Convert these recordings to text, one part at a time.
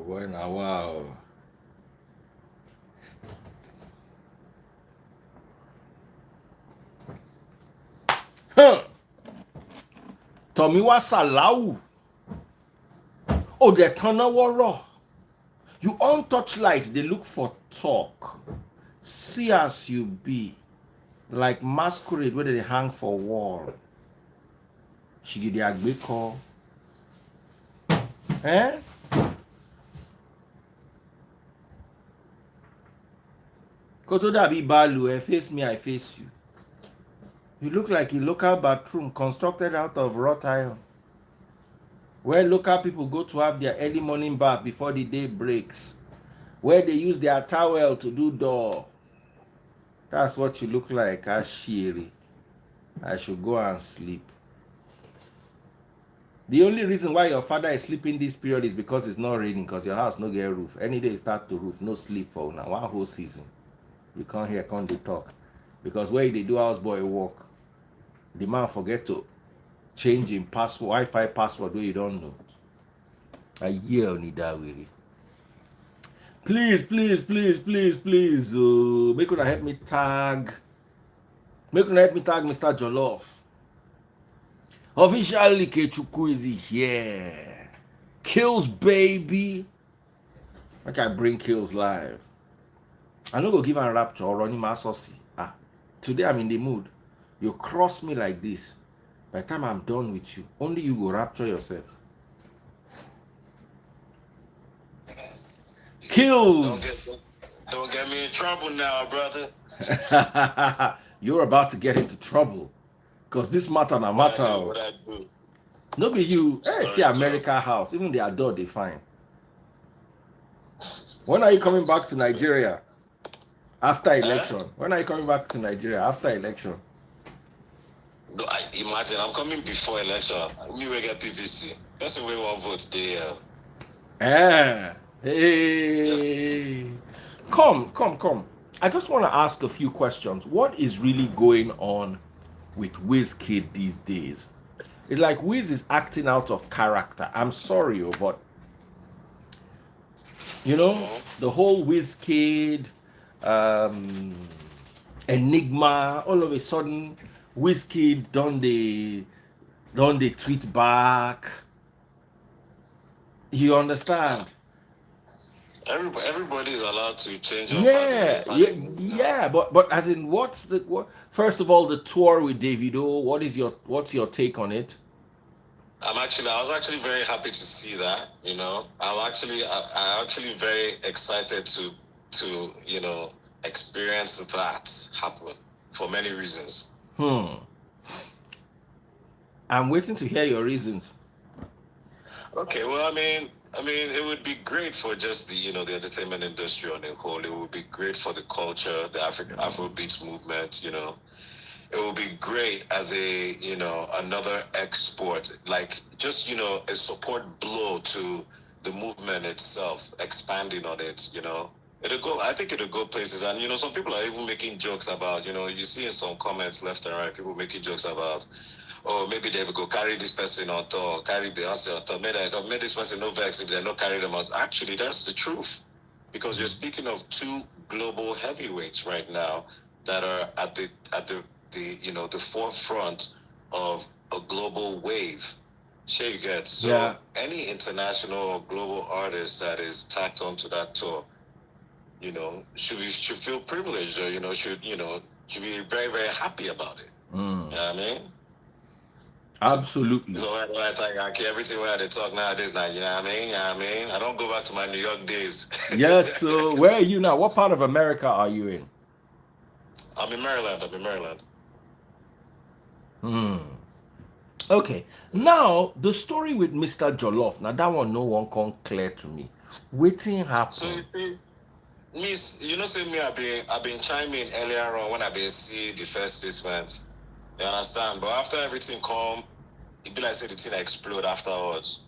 When wow. Huh. Tomiwa Salau. Oh, the tunnel war. You on touchlight, they look for talk. See as you be. Like masquerade where they hang for wall. She get the agbe call. Eh? Koto dabi balu, face me, I face you. You look like a local bathroom constructed out of wrought iron, where local people go to have their early morning bath before the day breaks, where they use their towel to do door. That's what you look like, Ashiri. I should go and sleep. The only reason why your father is sleeping this period is because it's not raining, because your house no get roof. Any day start to roof, no sleep for now. One whole season. You can't hear, can't they talk. Because where they do houseboy work, the man forget to change in password, Wi-Fi password where you don't know. A year on that really. Please, please, please, please, please. Make una help me tag. Make una help me tag Mr. Jollof. Officially Kechuku is here. Kills baby. Like I bring Kills live. I no go give a rapture or running my saucy. Today I'm in the mood. You cross me like this. By the time I'm done with you, only you go rapture yourself. Kills. Don't get me in trouble now, brother. You're about to get into trouble. Because this matter na matter. What I do. No be you. Hey, see America house. Even the adult they fine. When are you coming back to Nigeria? After election. When are you coming back to Nigeria? After election. No, imagine I'm coming before election. Me will get PVC. Person we won't vote there. Hey. Yes. Come. I just want to ask a few questions. What is really going on with Wizkid these days? It's like Wiz is acting out of character. I'm sorry, but you know, the whole Wizkid enigma, all of a sudden Wizkid done the tweet back. You understand? Everybody's allowed to change. Yeah. But as in, what? First of all, the tour with Davido. What's your take on it? I was actually very happy to see that. You know, I'm actually very excited to experience that happen for many reasons. I'm waiting to hear your reasons. Okay, well, I mean, it would be great for just the entertainment industry on the whole. It would be great for the culture, the Afrobeats movement. You know, it would be great as a another export, like just a support blow to the movement itself, expanding on it. You know, I think it'll go places, and some people are even making jokes about. You see in some comments left and right, people making jokes about. Oh, maybe they will go carry this person on tour, carry Beyonce on tour. Maybe this person no vex if they not carry them out. Actually, that's the truth, because you're speaking of two global heavyweights right now that are at the forefront of a global wave. Sure, you get so any international or global artist that is tacked onto that tour, should feel privileged, or should be very, very happy about it. You know what I mean? Absolutely. So everything where they talk nowadays, now, you know what I mean? I don't go back to my New York days. Yes. So where are you now? What part of America are you in? I'm in Maryland. Okay. Now the story with Mr. Jollof. Now that one no one come clear to me. Waiting happen. So see me, I've been chiming earlier on when I've been see the first statements. You understand? But after everything come, it be like say the thing explode afterwards.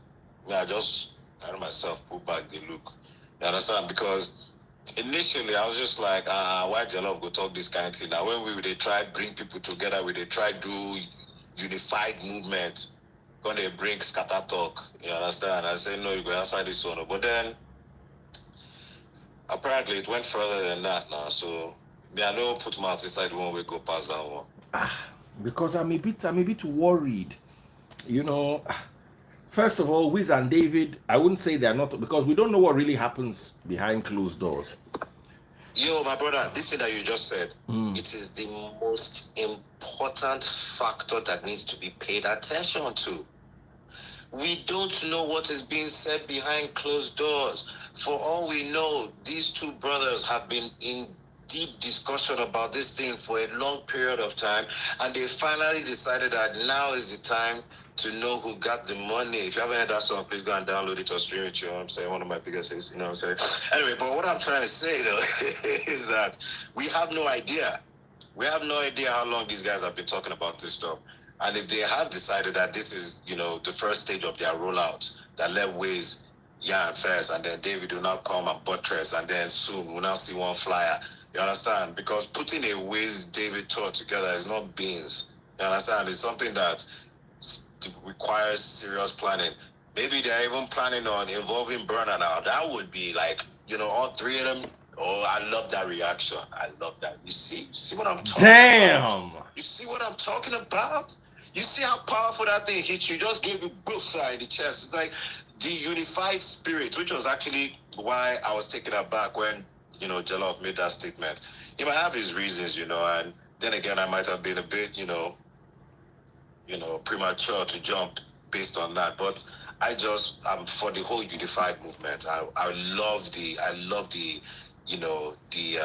I just myself pull back the look. You understand? Because initially I was just like, why Jollof go talk this kind of thing? Now when they try bring people together, they try do unified movement, when they bring scatter talk. You understand? I say no, you go answer this one. But then apparently it went further than that now. So me, I know put mouth inside one way go past that one. Because I'm a bit worried. You know, first of all, Wiz and David, I wouldn't say they're not, because we don't know what really happens behind closed doors. Yo, my brother, this thing that you just said, it is the most important factor that needs to be paid attention to. We don't know what is being said behind closed doors. For all we know, these two brothers have been in deep discussion about this thing for a long period of time, and they finally decided that now is the time to know who got the money. If you haven't heard that song, please go and download it or stream it. You know what I'm saying? One of my biggest hits, you know what I'm saying? Anyway, but what I'm trying to say though is that we have no idea. We have no idea how long these guys have been talking about this stuff. And if they have decided that this is, you know, the first stage of their rollout, that let Wiz yarn first, and then David will now come and buttress, and then soon we'll now see one flyer. You understand? Because putting a Wiz David tour together is not beans. You understand? It's something that requires serious planning. Maybe they're even planning on involving Burner now. That would be like, you know, all three of them. Oh, I love that reaction. I love that. You see what I'm talking about? You see what I'm talking about? You see how powerful that thing hits you? Just gave you both in the chest. It's like the unified spirit, which was actually why I was taken aback when, you know, Jollof made that statement. He might have his reasons, you know, and then again, I might have been a bit, you know, premature to jump based on that. But I'm for the whole unified movement. I love the, you know, the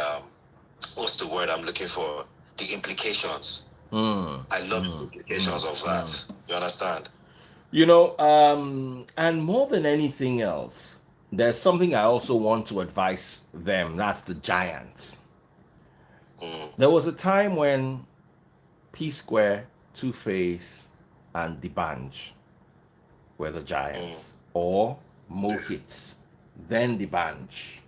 what's the word I'm looking for? The implications. I love the implications of that. You understand? You know, and more than anything else, there's something I also want to advise them. That's the Giants. There was a time when P Square, Two Face, and D'banj were the Giants, or Mohits, then D'banj.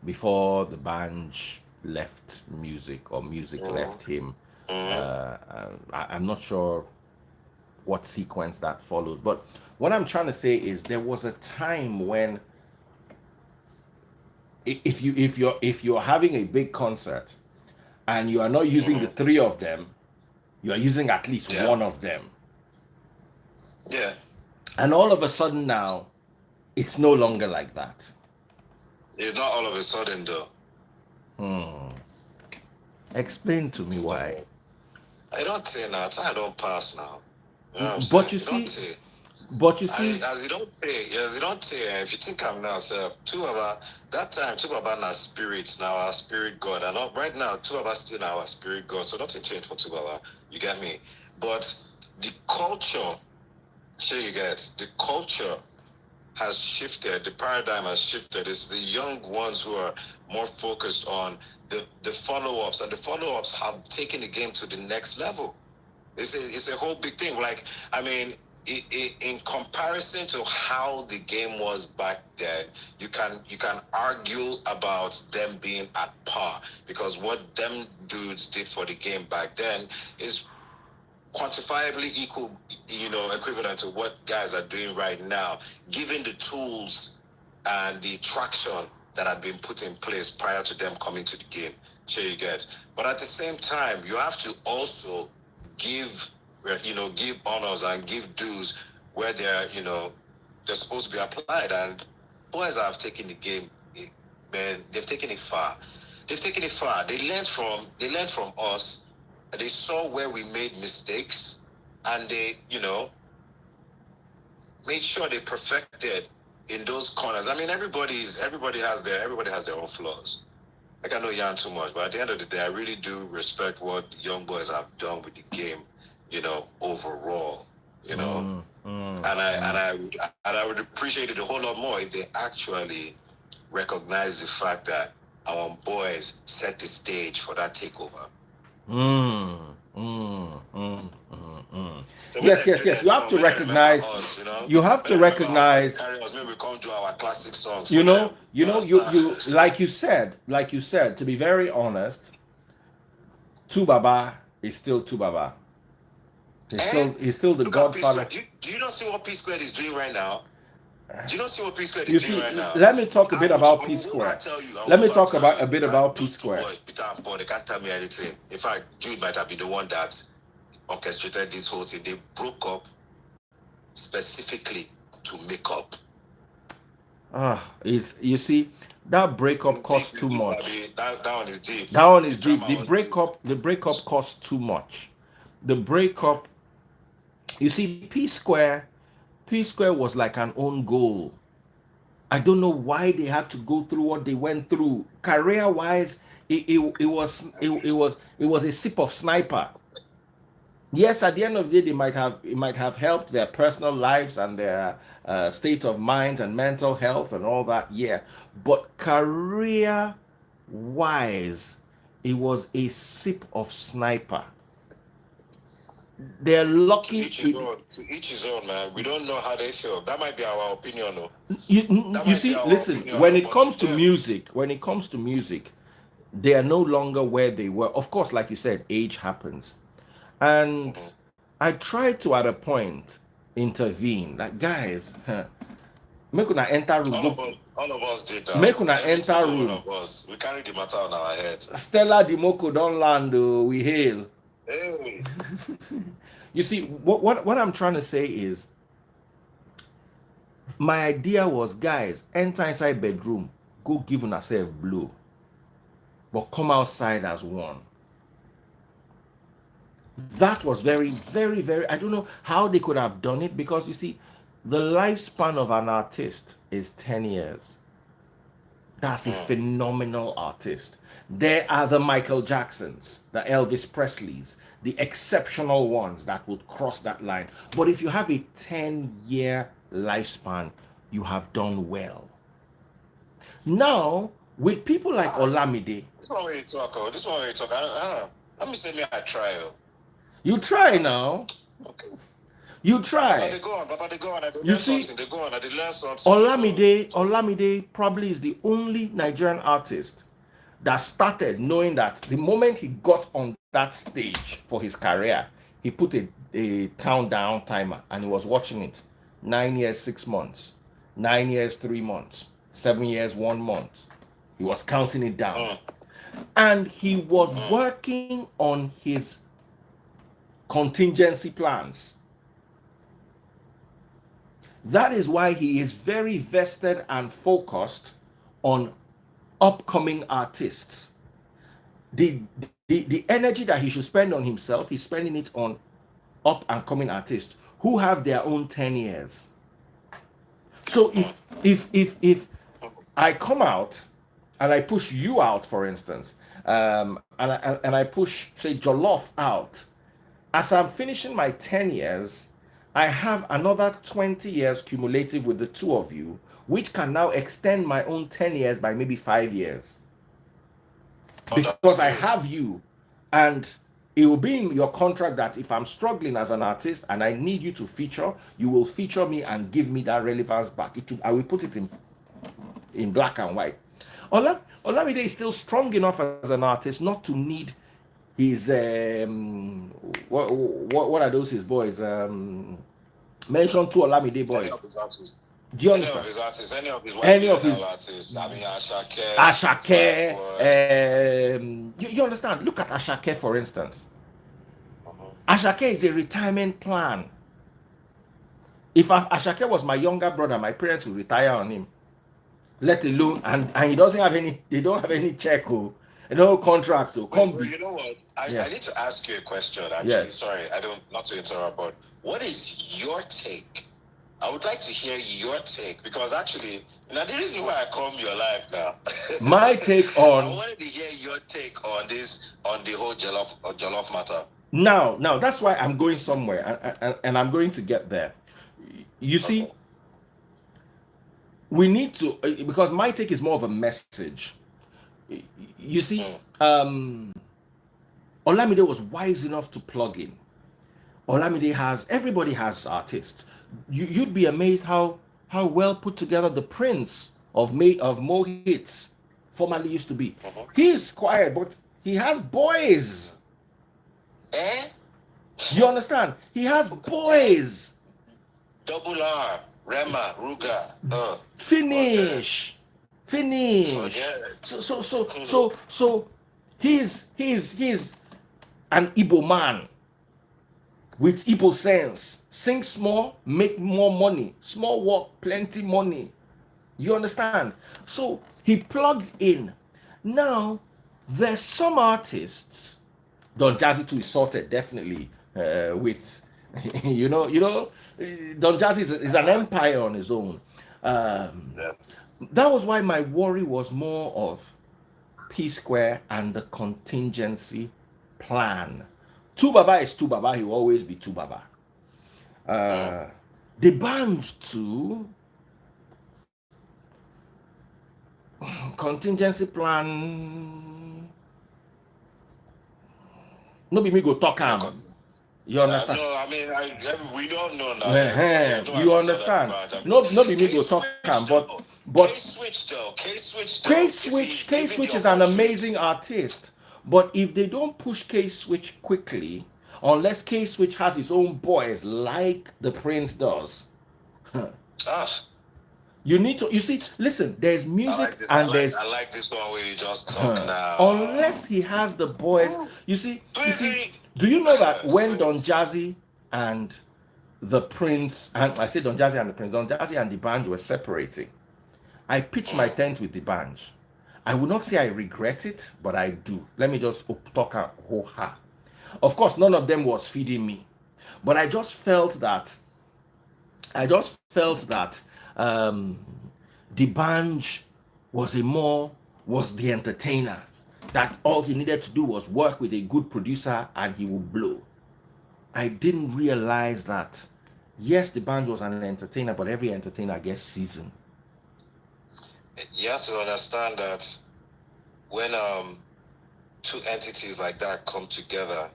Before D'banj left music, or music left him. I'm not sure what sequence that followed, but what I'm trying to say is there was a time when if you're having a big concert and you are not using the three of them, you are using at least one of them. Yeah. And all of a sudden now, it's no longer like that. It's not all of a sudden though. Explain to me why. I don't say now. I don't pass now. You know what I'm But saying? you see, but you see, as you don't say, if you think I'm now, sir, two of our that time, two of our spirit, now our spirit God, and right now, two of us still now our spirit God. So nothing changed for two of us. You get me? But the culture, sure you get the culture has shifted. The paradigm has shifted. It's the young ones who are more focused on the follow-ups, and the follow-ups have taken the game to the next level. It's a whole big thing. Like, I mean, in comparison to how the game was back then, you can argue about them being at par, because what them dudes did for the game back then is quantifiably equal, you know, equivalent to what guys are doing right now, given the tools and the traction that have been put in place prior to them coming to the game. Sure you get. But at the same time, you have to also give honors and give dues where they're supposed to be applied. And boys have taken the game, man, they've taken it far. They learned from us. They saw where we made mistakes, and they, made sure they perfected in those corners. I mean, everybody has their own flaws. Like, I know yarn too much, but at the end of the day, I really do respect what the young boys have done with the game, overall, And I would appreciate it a whole lot more if they actually recognize the fact that our boys set the stage for that takeover. Yes. You have to recognize. You have to recognize. Maybe come to our classic songs. You like you said. To be very honest, Tubaba is still Tubaba. He's still the godfather. Do you not see what P Squared is doing right now? Do you not see what P Square You is doing see, right now? let me talk a bit about P What I Square. tell you, Let me talk about a bit about P those two Square. boys, Peter and Paul, they can't tell me anything. In fact, Jude might have been the one that orchestrated this whole thing. They broke up specifically to make up. It's, you see, that breakup costs too much. That one is deep. That one is deep. The breakup costs too much. The breakup, you see, P Square was like an own goal. I don't know why they had to go through what they went through. Career wise, it was a sip of sniper. Yes, at the end of the day, it might have helped their personal lives and their state of mind and mental health and all that. Yeah, but career wise, it was a sip of sniper. They're lucky. To each his own, man. We don't know how they feel. That might be our opinion, though. You see, listen. When it comes to music, they are no longer where they were. Of course, like you said, age happens. And I tried to, at a point, intervene. Like, guys, make una enter room. All of us did that. Make una enter room. All of us. We carried the matter on our head. Stella Dimoko don't land. We hail. Hey. You see, what I'm trying to say is, my idea was, guys, enter inside bedroom, go give yourself blow, but come outside as one. That was very, very, very, I don't know how they could have done it, because you see, the lifespan of an artist is 10 years. That's a phenomenal artist. There are the Michael Jacksons, the Elvis Presleys, the exceptional ones that would cross that line. But if you have a 10-year lifespan, you have done well. Now, with people like Olamide, this one where you talk. Let me say I try. You try now. Okay. You try. They go on. You see, they go on. They learn something. Olamide probably is the only Nigerian artist that started knowing that the moment he got on that stage for his career, he put a countdown timer and he was watching it. 9 years, 6 months. 9 years, 3 months. 7 years, 1 month. He was counting it down. And he was working on his contingency plans. That is why he is very vested and focused on upcoming artists. The energy that he should spend on himself, he's spending it on up and coming artists who have their own 10 years. So if I come out and I push you out, for instance, and I push, say, Jollof out, as I'm finishing my 10 years, I have another 20 years cumulative with the two of you, which can now extend my own 10 years by maybe 5 years. Because I have you, and it will be in your contract that if I'm struggling as an artist and I need you to feature, you will feature me and give me that relevance back. I will put it in black and white. Olamide is still strong enough as an artist not to need his what are those his boys? Mention two Olamide boys. Do you understand? Any of his artists. I mean, Ashake. You understand? Look at Ashake, for instance. Ashake is a retirement plan. If Ashake was my younger brother, my parents would retire on him. Let alone, and he doesn't have any. They don't have any check or no contract. You know what? I need to ask you a question. Actually, yes. Sorry, not to interrupt, but what is your take? I would like to hear your take, because actually, now the reason why I come your life now. My take on. I wanted to hear your take on this, on the whole Jollof matter. Now, that's why I'm going somewhere, and I'm going to get there. You see, we need to, because my take is more of a message. You see, Olamide was wise enough to plug in. Everybody has artists. You'd be amazed how well put together the Prince of Mo Hits formerly used to be. He is quiet, but he has boys. You understand? He has boys. Double R. Rema, Ruga. Forget. Finish. Finish. Forget. So he's an Igbo man with Igbo sense. Sing small, make more money. Small work, plenty money. You understand? So he plugged in. Now, there's some artists, Don Jazzy too is sorted, definitely, with, Don Jazzy is an empire on his own. Yeah. That was why my worry was more of P Square and the contingency plan. Two Baba is Two Baba, he will always be Two Baba. The band too, contingency plan, no be me go talk am. You understand? No, I mean, we don't know now. You understand? No be me go talk am, but K-Switch though. K-Switch is an amazing artist. But if they don't push K-Switch quickly, unless K-Switch has his own boys like the Prince does, you need to, you see, listen, there's music and there's. I like this one where you just talk now. Unless he has the boys, you see, do you know that when Don Jazzy and the Prince, and I say Don Jazzy and the Prince, Don Jazzy and the band were separating, I pitched my tent with the band. I would not say I regret it, but I do. Let me just talk a ho-ha. Of course, none of them was feeding me, but I just felt that the band was the entertainer. That all he needed to do was work with a good producer and he would blow. I didn't realize that, yes, the band was an entertainer, but every entertainer gets seasoned. You have to understand that when two entities like that come together,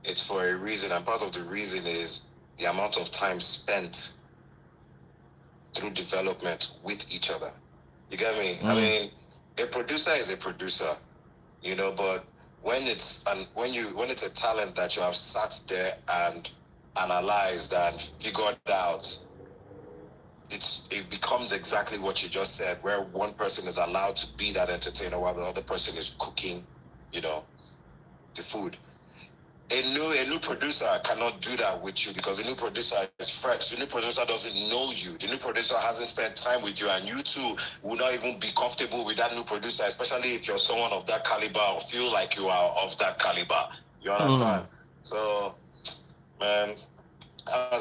it's for a reason, and part of the reason is the amount of time spent through development with each other. You get me? I mean, a producer is a producer, but when it's a talent that you have sat there and analyzed and figured out, it becomes exactly what you just said, where one person is allowed to be that entertainer while the other person is cooking, the food. A new producer cannot do that with you because the new producer is fresh. The new producer doesn't know you. The new producer hasn't spent time with you, and you two will not even be comfortable with that new producer, especially if you're someone of that caliber or feel like you are of that caliber. You understand? So, man, an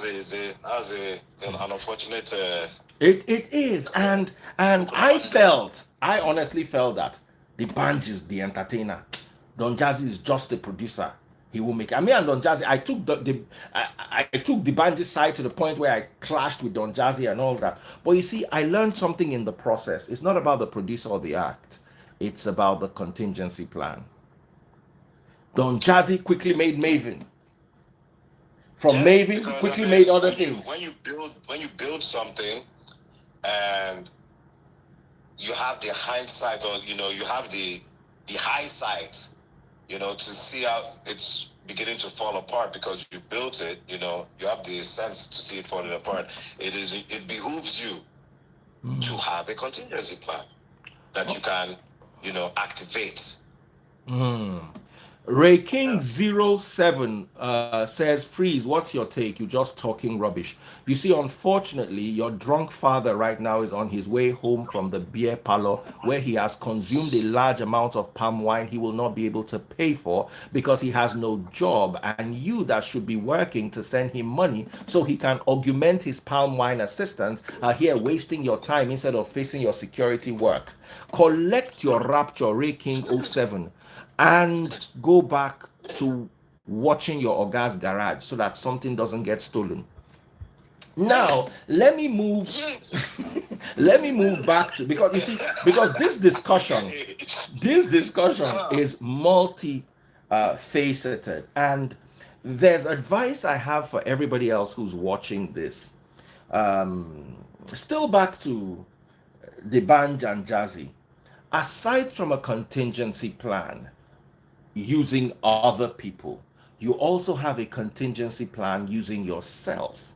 unfortunate. It is, and I honestly felt that the band is the entertainer. Don Jazzy is just the producer. He will make. I mean, and Don Jazzy, I took I took the band's side to the point where I clashed with Don Jazzy and all that. But you see, I learned something in the process. It's not about the producer or the act. It's about the contingency plan. Don Jazzy quickly made Maven. From Maven, quickly made other things. When you build something, and you have the hindsight, or you have the high sight, to see how it's beginning to fall apart because you built it, you have the sense to see it falling apart. It behooves you to have a contingency plan that you can, activate. Ray King 07 says, Freeze, what's your take? You're just talking rubbish. You see, unfortunately, your drunk father right now is on his way home from the beer parlor where he has consumed a large amount of palm wine he will not be able to pay for because he has no job, and you that should be working to send him money so he can augment his palm wine assistance are here wasting your time instead of facing your security work. Collect your rapture, Ray King 07. And go back to watching your Oga's garage so that something doesn't get stolen. Now, let me move back to, because you see, because this discussion is multi-faceted, and there's advice I have for everybody else who's watching this. Still back to the band and Jazzy. Aside from a contingency plan, using other people, you also have a contingency plan using yourself.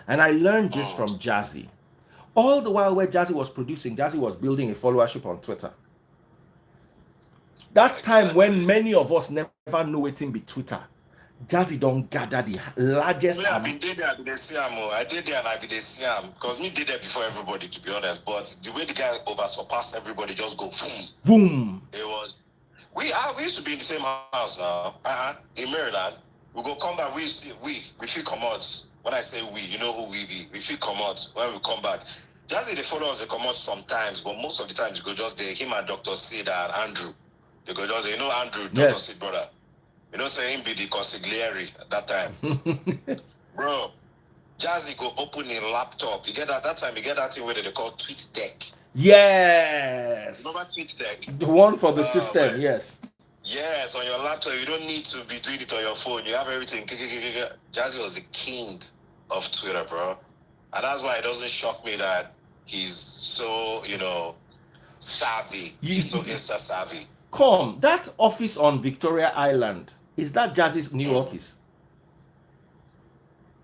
And I learned this from Jazzy. All the while where Jazzy was producing, Jazzy was building a followership on Twitter. That time when many of us never know it in be Twitter, Jazzy don't gather the largest. I been did that with Siam. I did that and I did Siam because me did that before everybody, to be honest. But the way the guy over surpassed everybody, just go boom, boom. It was. We used to be in the same house now. In Maryland, we go come back. We feel come out. When I say we, you know who we be. We feel come out when we come back. Jazzy the followers they come out sometimes, but most of the times you go just there. Him and Dr. Sid and Andrew. They go just, you know, Andrew, Dr. Sid brother. You know, say him be the consigliere at that time. Bro, Jazzy go open a laptop. You get that time, you get that thing where they call tweet deck. Yes. Remember tweet deck? The one for the system, man. yes. Yes, on your laptop. You don't need to be doing it on your phone. You have everything. Jazzy was the king of Twitter, bro. And that's why it doesn't shock me that he's so, you know, savvy. He's so Insta savvy. Come, that office on Victoria Island, is that Jazzy's new office?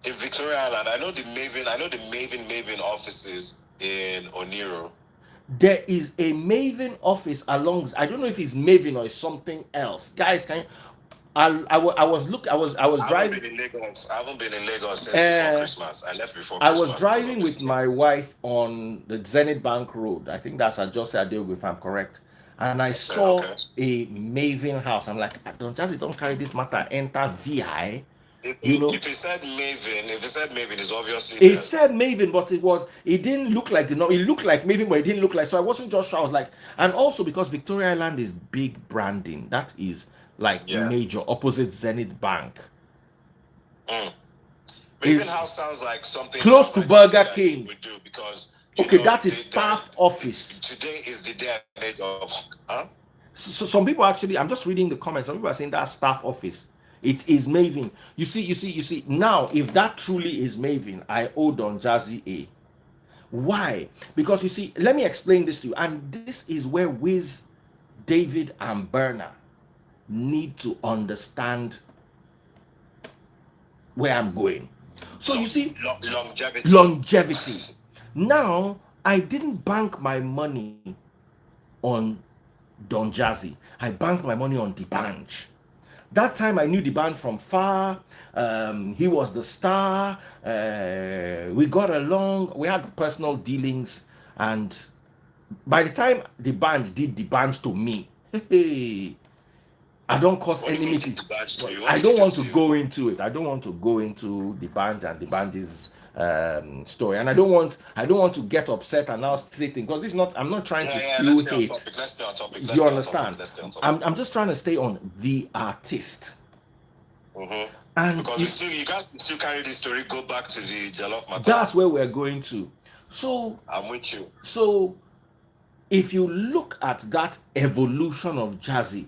In Victoria Island, I know the Maven offices in Oniro. There is a Maven office along. I don't know if it's Maven or it's something else. Guys, can you, I was driving. I haven't been in Lagos since before Christmas. I left before Christmas. I was driving with my wife on the Zenith Bank Road. I think that's Ajose Adeogu, if I'm correct. And I saw a Maven house. I'm like, don't carry this matter, enter VI. You know, if it said Maven, it's obviously it said Maven, but it didn't look like it looked like Maven, but it didn't look like. So I wasn't just sure. I was like, and also because Victoria Island is big branding, that is like major, opposite Zenith Bank. Maven House sounds like something close to Burger King. We do because that is staff office. Today is the day and age of So some people actually, I'm just reading the comments. Some people are saying that's staff office. It is Maven. You see. Now, if that truly is Maven, I owe Don Jazzy A. Why? Because you see, let me explain this to you. And this is where Wiz, David, and Berner need to understand where I'm going. So you see, longevity. Now, I didn't bank my money on Don Jazzy. I banked my money on D'banj. That time I knew D'banj from far. He was the star. We got along. We had personal dealings. And by the time D'banj did D'banj to me, I don't cause enmity. I don't want to go into it. I don't want to go into D'banj and D'banj's story, and I don't want to get upset and now say things because I'm not trying to spew hate. Let's stay on topic. You understand? I'm just trying to stay on the artist. And because you can't still carry this story, go back to the Jollof matter. That's where we're going to. So I'm with you. So if you look at that evolution of Jazzy,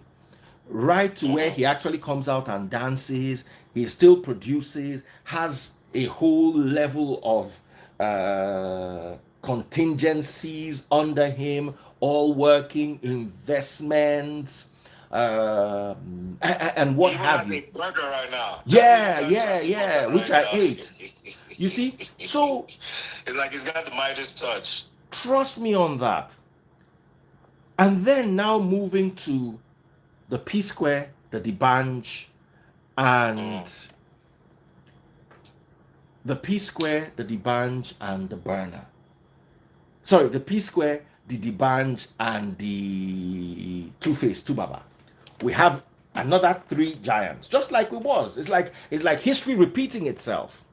right to where he actually comes out and dances, he still produces, has a whole level of contingencies under him, all working investments, and what have you. Right now. Yeah, which I ate. You see, so it's like he's got the Midas touch. Trust me on that. And then now moving to the P Square, the D'banj, and the P Square, the D'banj, and the Burner. Sorry, the P Square, the D'banj, and the Two-Face, Two-Baba. We have another 3 giants, just like it was. It's like history repeating itself.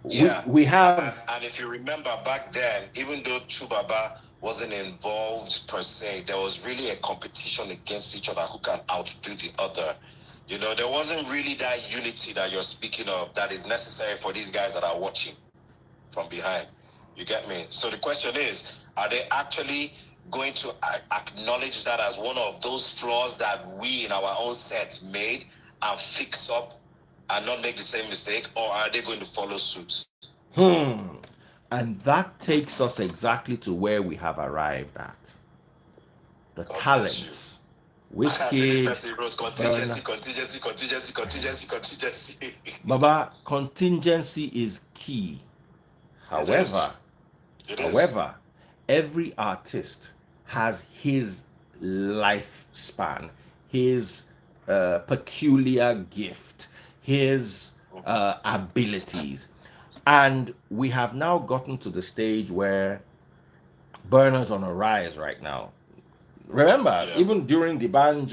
Yeah, we have, and if you remember back then, even though Two-Baba wasn't involved per se, there was really a competition against each other who can outdo the other. You know, there wasn't really that unity that you're speaking of that is necessary for these guys that are watching from behind. You get me? So the question is, are they actually going to acknowledge that as one of those flaws that we in our own set made and fix up and not make the same mistake, or are they going to follow suit? And that takes us exactly to where we have arrived at. The talents. Wizkid. Contingency. Baba, contingency is key. However, It is. However, every artist has his lifespan, his peculiar gift, his abilities. And we have now gotten to the stage where Burna's on a rise right now. Remember, Yeah. even during the band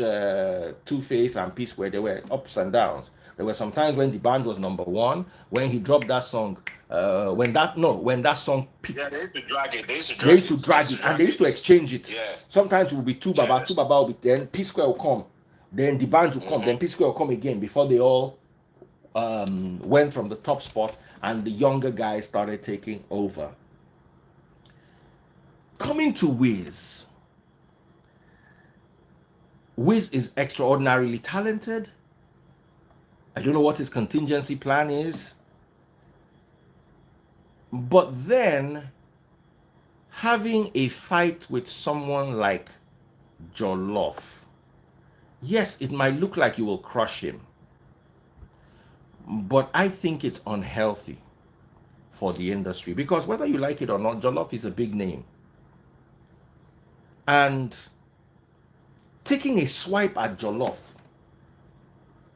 Two Face and P Square, there were ups and downs. There were some times when the band was number one, when he dropped that song, when that song peaked. Yeah, they used to drag it. They used to They drag used to it. drag it, and they used to exchange it. Yeah. Sometimes it would be two Yeah. baba will be, then P Square will come, then the band will come, then P Square will come again before they all went from the top spot and the younger guys started taking over. Coming to Wiz. Wiz is extraordinarily talented. I don't know what his contingency plan is. But then having a fight with someone like Jollof, yes, it might look like you will crush him, but I think it's unhealthy for the industry because whether you like it or not, Jollof is a big name. And taking a swipe at Jollof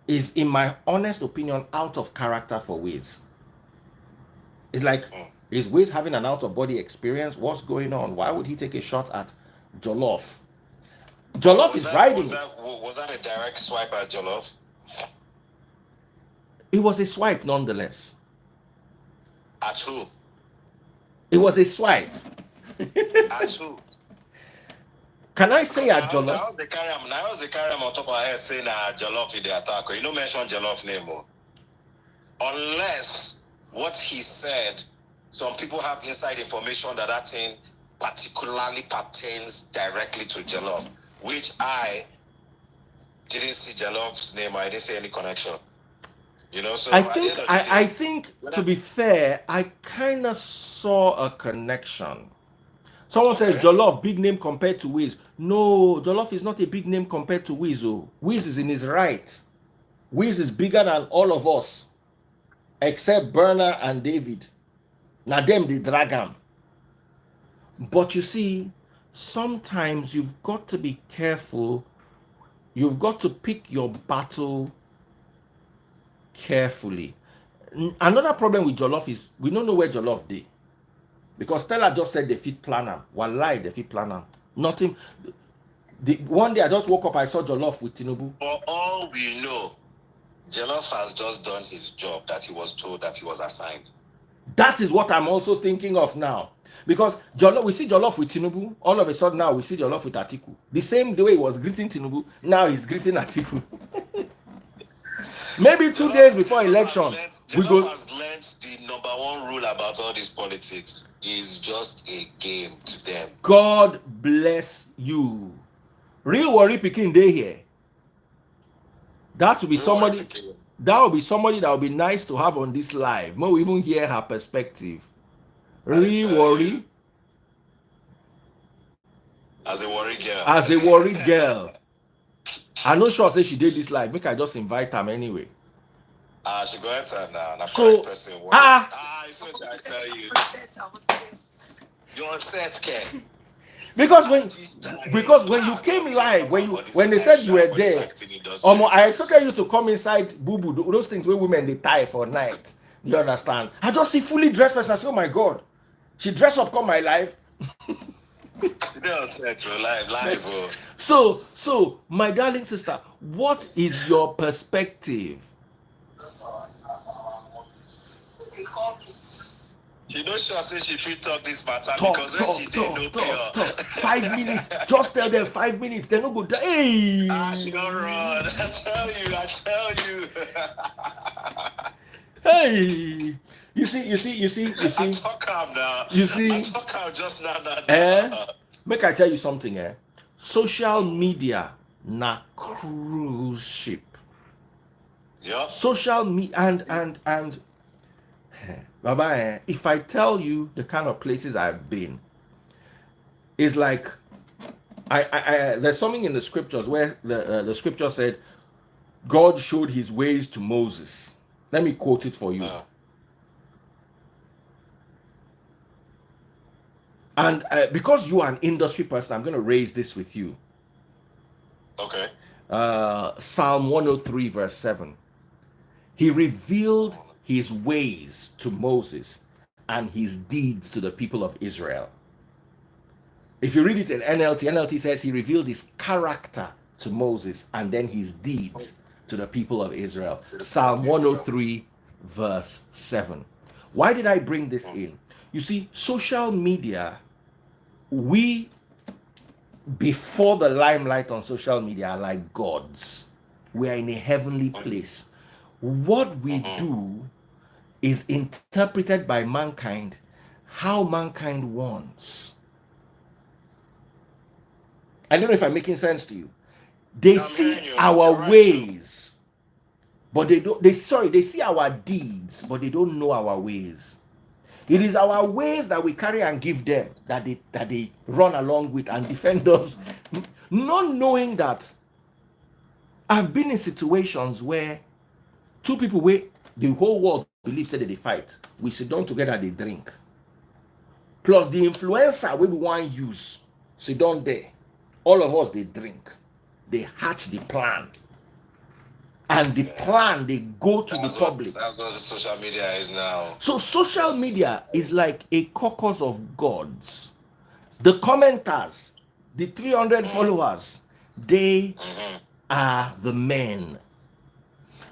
is, in my honest opinion, out of character for Wiz. It's like, is Wiz having an out-of-body experience? What's going on? Why would he take a shot at Jollof? Jollof is riding. Was that a direct swipe at Jollof? It was a swipe nonetheless. At who? It was a swipe. At who? Can I say at Jollof? I was the carry him on top of her head saying Jollof is the attacker. You don't mention Jollof name. Unless what he said, some people have inside information that thing particularly pertains directly to Jollof, which I didn't see Jolloff's name. I didn't see any connection. You know, so I think to be fair, I kind of saw a connection. Someone says Jollof big name compared to Wiz. No, Jollof is not a big name compared to Wiz. Oh. Wiz is in his right. Wiz is bigger than all of us, except Burna and David. Now them they drag him. But you see, sometimes you've got to be careful. You've got to pick your battle carefully. Another problem with Jollof is we don't know where Jollof did. Because Stella just said they fit plan him. Wallahi, they fit plan him. Nothing. One day I just woke up, I saw Jollof with Tinubu. For all we know, Jollof has just done his job that he was told that he was assigned. That is what I'm also thinking of now. Because Jollof, we see Jollof with Tinubu. All of a sudden now we see Jollof with Atiku. The same way he was greeting Tinubu, now he's greeting Atiku. Maybe 2 days before election, Jollof has learned the number one rule about all this politics is just a game to them. God bless you. Real worry picking day here. That will be somebody. That will be somebody that will be nice to have on this live. May we even hear her perspective. Real worry. As a worry girl. As a worry girl. I'm not sure say she did this live. Make I just invite her anyway. She go enter now. So, person. It's what I tell you. You're set, Ken. Because when you came live, when they said you were there, I expected you to come inside boo boo, those things where women they tie for night. You understand? I just see fully dressed person. I say, oh my god, she dressed up, come my live. live. So my darling sister, what is your perspective? She not sure say she fit talk this matter because when she did talk. 5 minutes. Just tell them 5 minutes. They no go die. Hey. She don't run. I tell you. Hey. You see. I talk calm now. You see. I talk calm just now. Make I tell you something, Social media na cruise ship. Yeah. Social media and Baba, if I tell you the kind of places I've been, it's like I there's something in the scriptures where the scripture said God showed his ways to Moses. Let me quote it for you. And because you are an industry person, I'm going to raise this with you. Okay. Psalm 103 verse 7. He revealed his ways to Moses and his deeds to the people of Israel. If you read it in NLT says he revealed his character to Moses and then his deeds to the people of Israel. Psalm 103 verse 7. Why did I bring this in? You see, social media, we, before the limelight on social media, are like gods. We are in a heavenly place. What we do is interpreted by mankind how mankind wants. I don't know if I'm making sense to you. They see our ways, but they don't. They see our deeds, but they don't know our ways. It is our ways that we carry and give them that they run along with and defend us, not knowing that I've been in situations where two people where the whole world believes that they fight, we sit down together, they drink. Plus the influencer we want use, sit down there. All of us they drink. They hatch the plan. And the plan they go to the public. That's what the social media is now. So social media is like a caucus of gods. The commenters, the 300 followers, they are the men.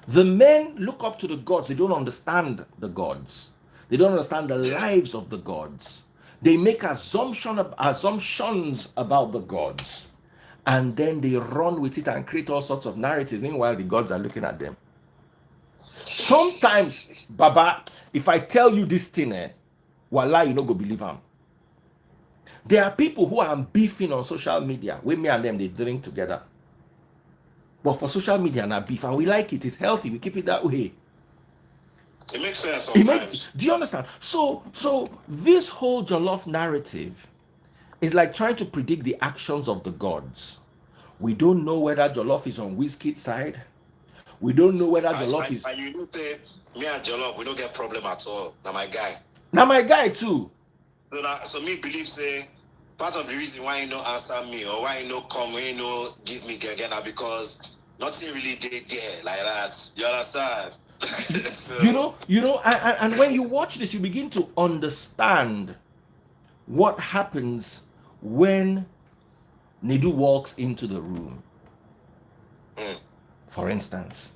The men look up to the gods. They don't understand the gods. They don't understand the lives of the gods. They make assumptions about the gods. And then they run with it and create all sorts of narratives. Meanwhile, the gods are looking at them. Sometimes, Baba, if I tell you this thing, wallah, you no go believe them. There are people who are beefing on social media. With me and them, they drink together. But for social media, not beef, and we like it. It's healthy. We keep it that way. It makes sense sometimes. Do you understand? So this whole Jollof narrative is like trying to predict the actions of the gods. We don't know whether Jollof is on Wizkid's side. We don't know whether Jollof is. And you don't say, me and Jollof, we don't get problem at all. Now my guy. Now my guy too. So me believe say part of the reason why you no answer me or why you no come, why you no give me again, because nothing really did there like that. You understand? So, you know, and when you watch this, you begin to understand what happens when Nidu walks into the room. For instance,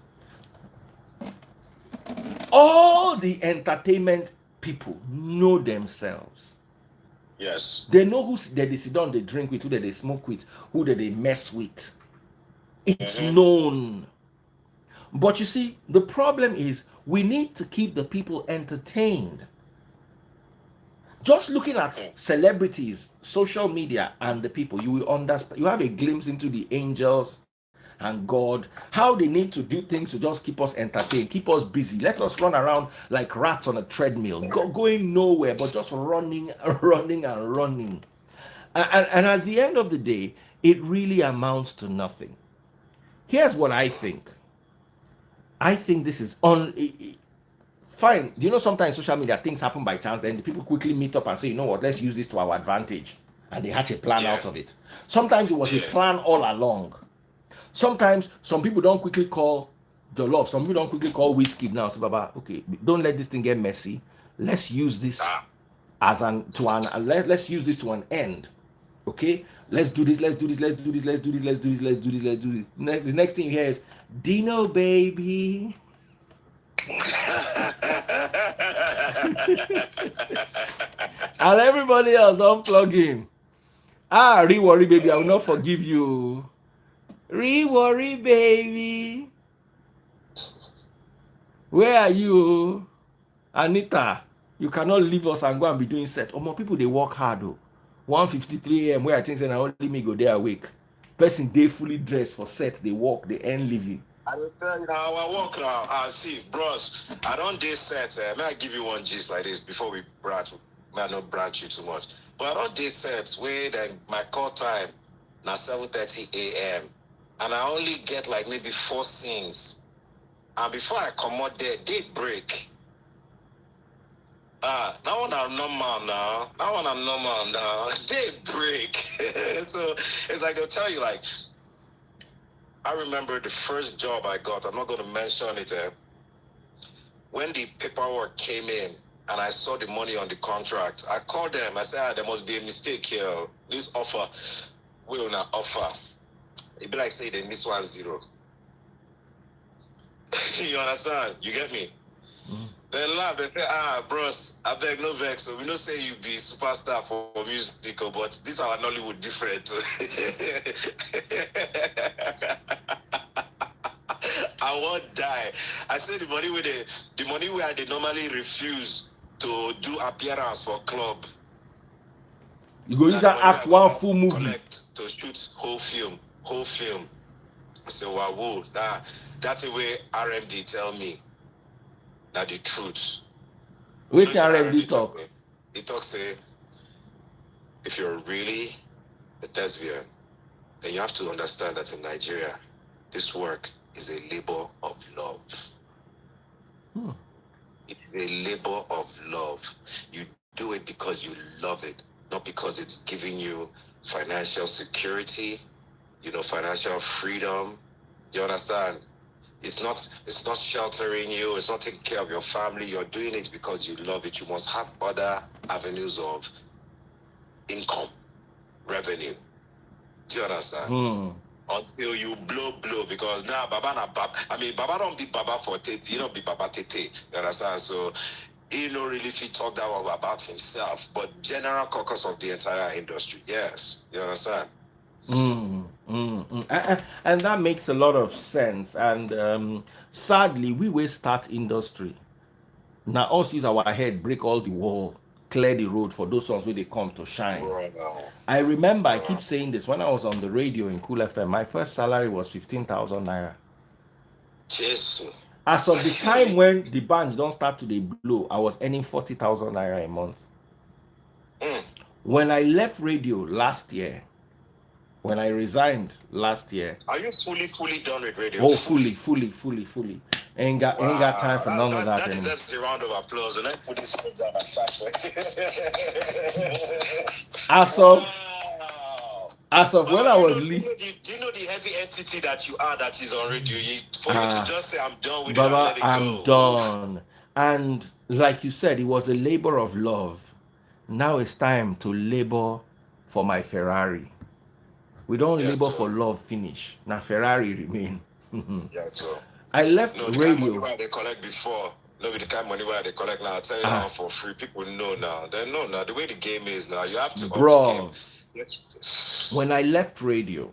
all the entertainment people know themselves. Yes. They know who they sit down, they drink with, who they smoke with, who they mess with. It's known. But you see, the problem is we need to keep the people entertained. Just looking at celebrities, social media, and the people, you will understand. You have a glimpse into the angels and God, how they need to do things to just keep us entertained, keep us busy. Let us run around like rats on a treadmill, going nowhere, but just running. And at the end of the day, it really amounts to nothing. Here's what I think. I think this is fine. You know, sometimes social media things happen by chance, then the people quickly meet up and say, you know what, let's use this to our advantage. And they hatch a plan out of it. Sometimes it was a plan all along. Sometimes some people don't quickly call Jollof. Some people don't quickly call Wizkid now. So, Baba, okay, don't let this thing get messy. Let's use this let's use this to an end. Okay, let's do this. The next thing here is Dino baby. And everybody else don't plug in. Re-worry baby, I will not forgive you. Re-worry baby. Where are you? Anita, you cannot leave us and go and be doing set. More people, they work hard though. 1:53 a.m. where I think say na only me go there awake. Person they fully dressed for set, they work, they earn living. I will tell you how I work now. See, bros, I don't day set. May I give you one gist like this before we branch? May I not branch you too much? But I don't day set where then my call time now 7:30 a.m. and I only get like maybe 4 scenes. And before I come out there, they break. Now one I'm normal now. Now one I'm normal now. They break. So it's like they'll tell you like, I remember the first job I got. I'm not going to mention it. When the paperwork came in and I saw the money on the contract, I called them. I said, there must be a mistake here. This offer will not offer. It'd be like say they miss 1-0. You understand? You get me? They laugh. They say, bros, I beg no vex. So we don't say you be superstar for music, but this our Nollywood different. I won't die. I say the money where they normally refuse to do appearance for club. You go use that act one full movie. Collect to shoot whole film. I say, wow, that's the way RMD tell me that the truth. Which RMD talk? He talks say, if you're really a thespian, then you have to understand that in Nigeria, this work is a labor of love. It's a labor of love. You do it because you love it, not because it's giving you financial security, financial freedom. You understand? It's not sheltering you. It's not taking care of your family. You're doing it because you love it. You must have other avenues of income, revenue. Do you understand? Until you blow, because now Baba don't be Baba for Tete. He don't be Baba Tete. You understand? So he don't really talk that one about himself, but general caucus of the entire industry. Yes. You understand? And that makes a lot of sense. And sadly, we will start industry. Now us use our head, break all the wall, clear the road for those ones where they come to shine. I remember I keep saying this when I was on the radio in Cool FM. My first salary was 15,000 naira. Jesus. As of the time when the bands don't start to blow, I was earning 40,000 naira a month. When I left radio last year, when I resigned last year. Are you fully done with radio? Oh, fully. Ain't got time for none of that anymore. That deserves a round of applause. And I put this foot down and start. As of when I was leaving. Do you know the heavy entity that you are that is on radio? For you to just say, I'm done with Baba, it, I'm done. And like you said, it was a labor of love. Now it's time to labor for my Ferrari. We don't labor for love finish. Now Ferrari remain. I left radio. Money they collect before. No, the kind of money where they collect now. I tell you now for free. People know now. They know now. The way the game is now, you have to bro. Up the game. When I left radio,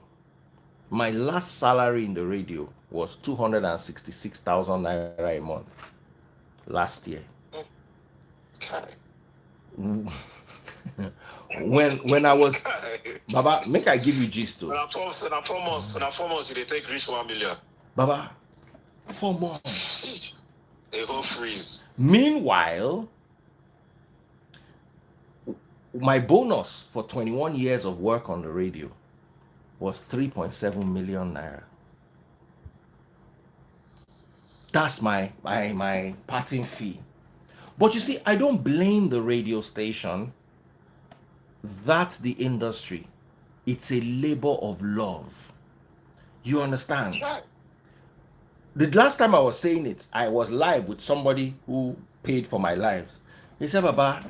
my last salary in the radio was 266,000 naira a month. Last year. Okay. when I was Baba, make I give you gist too. When I promise you they take reach 1 million. Baba, 4 months. A whole freeze. Meanwhile, my bonus for 21 years of work on the radio was 3.7 million naira. That's my parting fee. But you see, I don't blame the radio station. That's the industry. It's a labor of love. You understand? The last time I was saying it, I was live with somebody who paid for my lives. He said, Baba,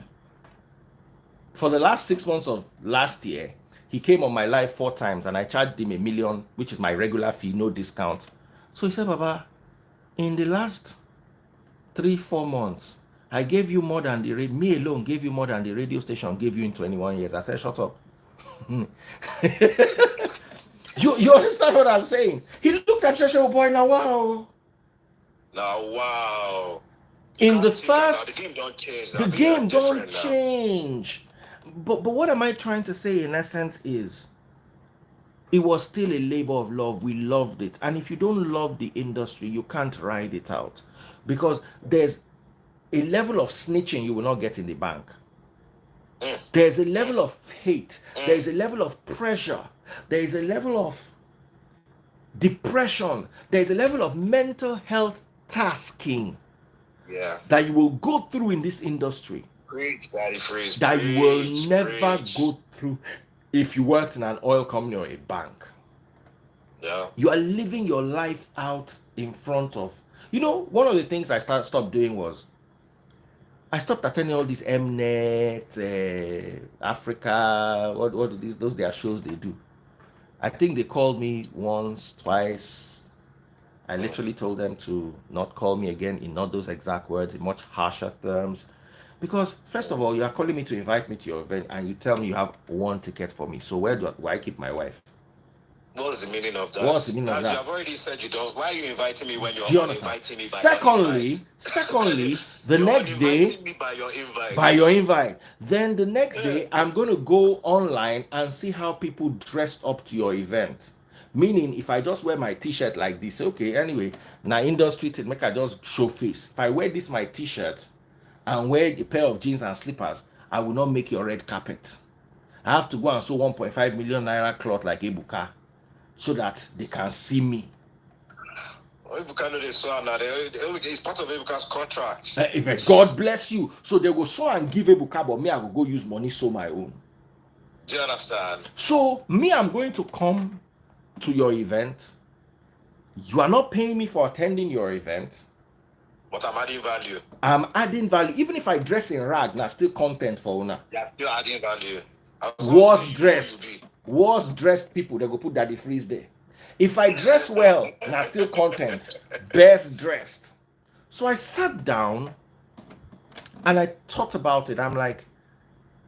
for the last 6 months of last year, he came on my live 4 times and I charged him $1 million, which is my regular fee, no discount. So he said, Baba, in the last 3-4 months, I gave you more than me alone gave you more than the radio station gave you in 21 years. I said, shut up. You understand what I'm saying? He looked at Shesha boy now, wow. In the first, the game don't change. The game don't change. But what am I trying to say in essence is, it was still a labor of love. We loved it. And if you don't love the industry, you can't ride it out. Because there's a level of snitching you will not get in the bank. There's a level of hate. There's a level of pressure. There's a level of depression. There's a level of mental health tasking Yeah. that you will go through in this industry Preach, Daddy Freeze. that you will Preach, never preach. go through if you worked in an oil company or a bank. Yeah. You are living your life out in front of. One of the things I stopped doing was I stopped attending all these Mnet, Africa, what those their shows they do. I think they called me once, twice. I literally told them to not call me again in not those exact words, in much harsher terms. Because first of all, you are calling me to invite me to your event and you tell me you have one ticket for me. So why keep my wife? What's the meaning of that? What's the meaning of As you that? have already said you don't. Why are you inviting me when you're Do you understand? uninviting me by Secondly, uninvite? secondly, the You're next day, uninviting me by your by invite. your invite. Then the next day, I'm going to go online and see how people dressed up to your event. Meaning, if I just wear my t-shirt like this, okay, anyway, now industry thing, make I just show face. If I wear this my t-shirt and wear a pair of jeans and slippers, I will not make your red carpet. I have to go and sew 1.5 million naira cloth like Ebuka so that they can see me. Ebuka know this one now. It's part of Ebuka's contract. God bless you. So they go sew and give Ebuka, but me, I will go use money sew my own. Do you understand? So me, I'm going to come to your event. You are not paying me for attending your event. But I'm adding value. I'm adding value. Even if I dress in rag, now still content for owner. Yeah, you're adding value. Worst dressed people, they go put Daddy Freeze there. If I dress well, now still content. Best dressed. So I sat down and I thought about it. I'm like,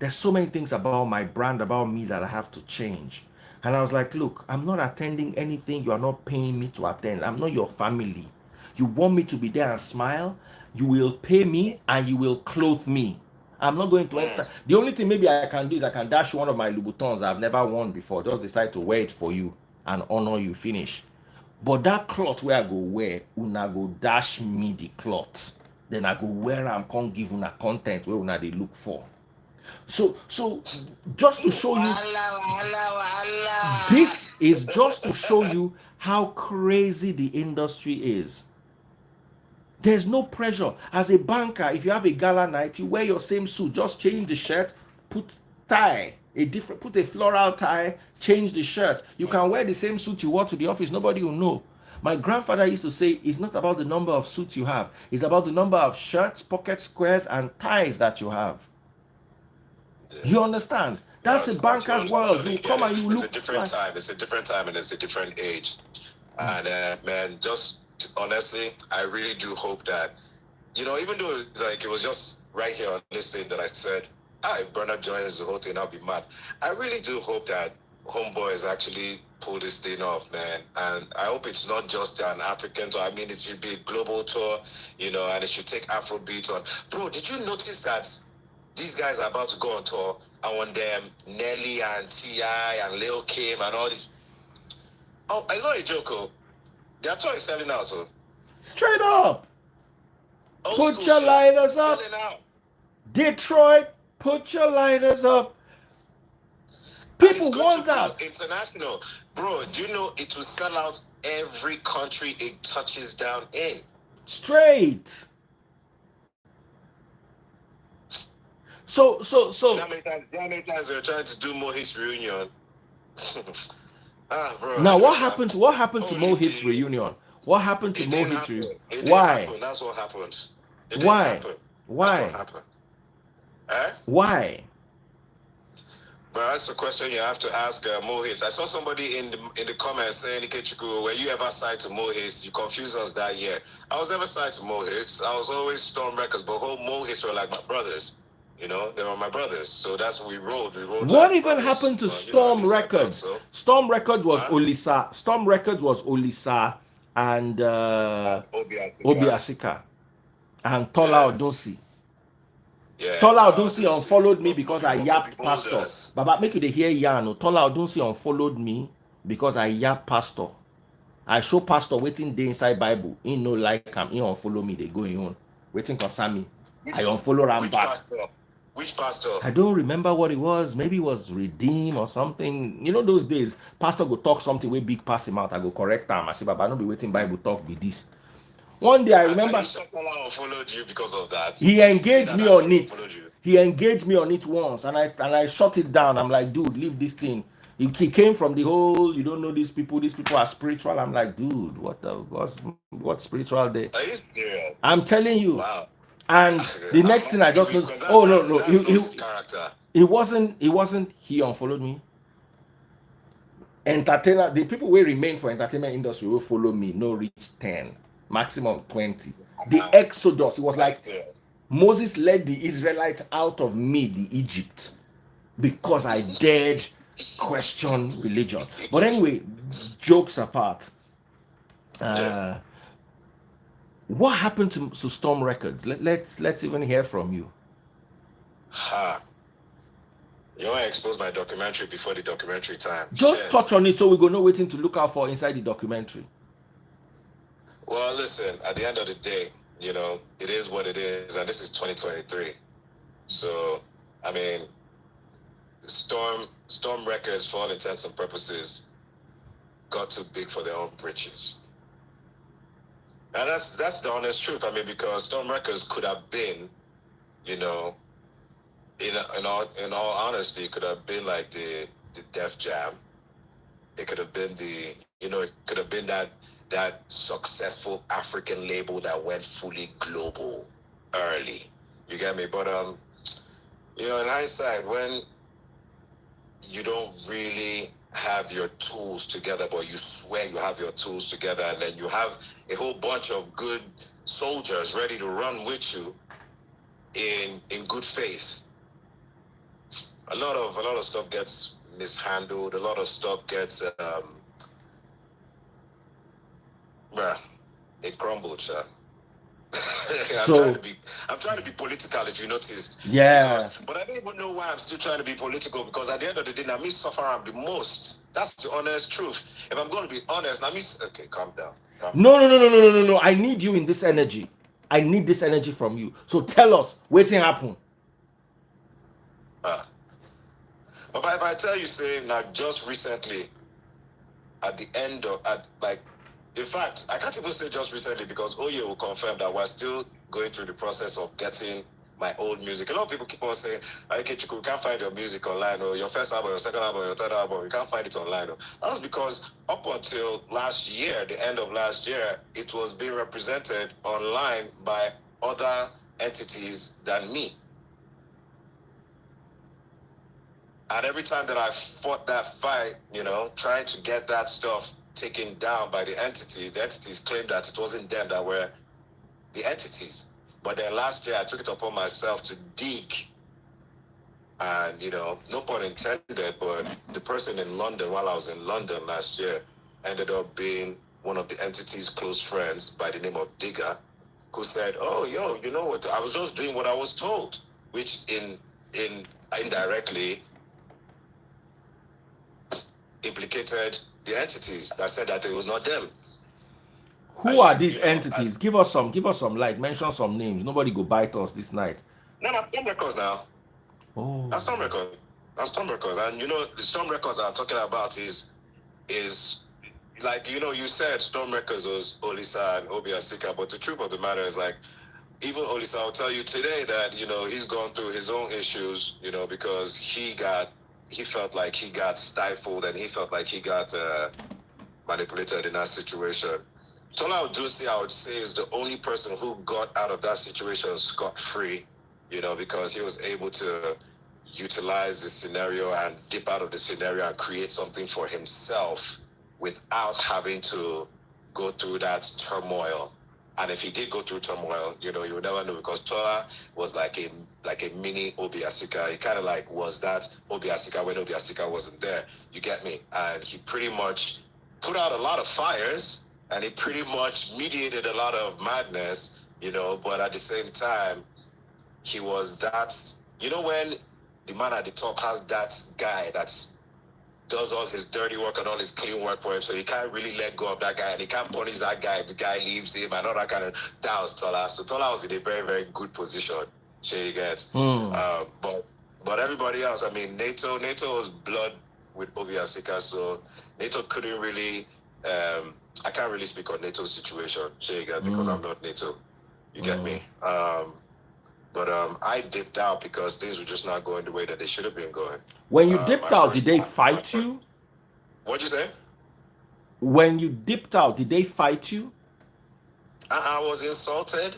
there's so many things about my brand, about me that I have to change. And I was like, look, I'm not attending anything you are not paying me to attend. I'm not your family. You want me to be there and smile? You will pay me and you will clothe me. I'm not going to enter. The only thing maybe I can do is I can dash one of my Louboutins I've never worn before. Just decide to wear it for you and honor you. Finish. But that cloth where I go wear, una go dash me the cloth. Then I go wear am, can't give una content where una they look for. So just to show you, this is just to show you how crazy the industry is. There's no pressure. As a banker, if you have a gala night, you wear your same suit, just change the shirt, put tie, put a floral tie, change the shirt. You can wear the same suit you wore to the office, nobody will know. My grandfather used to say, it's not about the number of suits you have, it's about the number of shirts, pocket squares, and ties that you have. You understand? That's a banker's world. You come and you look. It's a different time. It's a different time and it's a different age. And man, just honestly, I really do hope that, even though it was just right here on this thing that I said, if Bernard joins the whole thing, I'll be mad. I really do hope that Homeboys actually pull this thing off, man. And I hope it's not just an African tour. I mean, it should be a global tour, and it should take Afrobeats on. Bro, did you notice that these guys are about to go on tour, and when them Nelly and T.I. and Lil Kim and all this? Oh, it's not a joke, oh. Their tour is selling out, so. Straight up. Put your lighters up. Detroit, put your lighters up. People want that. International. Bro, do you know it will sell out every country it touches down in? Straight. So. How many times we're trying to do Mohit's reunion? Bro, now, what happened to Mohit's reunion? What happened to Mohit's reunion? Why? That's what happened. Why? Why? Why? But that's the question you have to ask Mohit. I saw somebody in the comments saying, Ikechuku, were you ever signed to Mohit? You confused us that year. I was never signed to Mohit. I was always Storm Records, but whole Mohits were like my brothers. They were my brothers. So that's what we rolled. What even happened to Storm Records? So. Storm Records was Olisa. Storm Records was Olisa and Obi Asika and Tola Odunsi. Yeah, Tola Odunsi unfollowed me because I yapped pastor. Baba, make you dey hear yarn. Tola Odunsi unfollowed me because I yapped pastor. I show pastor waiting day inside Bible. He no like him. He unfollow me. They going on. Waiting concern me. I unfollow him back. Which pastor? I don't remember what it was. Maybe it was Redeem or something. Those days, pastor go talk something way big pass him out. I go correct him. I say, Baba, I don't be waiting Bible talk be this. One day I Are you remember sure Tola followed you because of that? he Did you say engaged that me that's on why he it. followed you? He engaged me on it once, and I shut it down. I'm like, dude, leave this thing. He came from the whole, you don't know these people. These people are spiritual. I'm like, dude, what's spiritual there? Are you serious? I'm telling you. Wow. And the I'm next thing I actually just weak know, because oh no, no, that knows his character. he unfollowed me. Entertainer, the people will remain for entertainment industry will follow me, no reach 10, maximum 20. The exodus, it was like Moses led the Israelites out of me, the Egypt, because I dared question religion. But anyway, jokes apart, Yeah. what happened to Storm Records? Let's even hear from you. Ha. You want to expose my documentary before the documentary time? Just Shit. touch on it so we're gonna know waiting to look out for inside the documentary. Well, listen, at the end of the day, it is what it is, and this is 2023. So, I mean, Storm Records, for all intents and purposes, got too big for their own britches. And that's the honest truth. I mean, because Storm Records could have been, in all honesty, it could have been like the Def Jam. It could have been it could have been that successful African label that went fully global early. You get me? But in hindsight, when you don't really have your tools together, but you swear you have your tools together, and then you have a whole bunch of good soldiers ready to run with you in good faith. A lot of stuff gets mishandled. A lot of stuff gets it crumbled, sir. So I'm trying to be political, if you noticed. yeah. But I don't even know why I'm still trying to be political, because at the end of the day, I miss suffer the most. That's the honest truth. If I'm going to be honest, okay, calm down. No. I need you in this energy. I need this energy from you. So tell us, waiting happen. But if I tell you, say, now just recently, in fact, I can't even say just recently, because Oye will confirm that we're still going through the process of getting my old music. A lot of people keep on saying, okay, Chiku, we can't find your music online, or your first album, your second album, your third album, we can't find it online. That was because up until last year, the end of last year, it was being represented online by other entities than me. And every time that I fought that fight, trying to get that stuff taken down by the entities claimed that it wasn't them that were the entities. But then last year, I took it upon myself to dig. And, no pun intended, but the person in London, while I was in London last year, ended up being one of the entity's close friends by the name of Digger, who said, oh, yo, you know what? I was just doing what I was told, which indirectly implicated the entities that said that it was not them. Who are these entities? Give us some light. Mention some names. Nobody go bite us this night. No, Storm Records now. Oh. That's Storm Records. And the Storm Records I'm talking about is like, you said Storm Records was Olisa and Obi Asika, but the truth of the matter is, like, even Olisa will tell you today that, he's gone through his own issues, because he felt like he got stifled, and he felt like he got manipulated in that situation. Tola Odusi, I would say, is the only person who got out of that situation scot-free, because he was able to utilize the scenario and dip out of the scenario and create something for himself without having to go through that turmoil. And if he did go through turmoil, you would never know, because Tola was like a mini Obi Asika. He kind of like was that Obi Asika when Obi Asika wasn't there. You get me? And he pretty much put out a lot of fires, and he pretty much mediated a lot of madness, but at the same time, he was that, when the man at the top has that guy that does all his dirty work and all his clean work for him, so he can't really let go of that guy, and he can't punish that guy if the guy leaves him and all that kind of. That was Tola. So Tola was in a very, very good position. She gets. But everybody else, I mean, NATO was blood with Obi Asika, so NATO couldn't really I can't really speak on NATO's situation, because I'm not NATO. You get me? But I dipped out because things were just not going the way that they should have been going. When you dipped out, did they fight you? What'd you say? When you dipped out, did they fight you? I was insulted.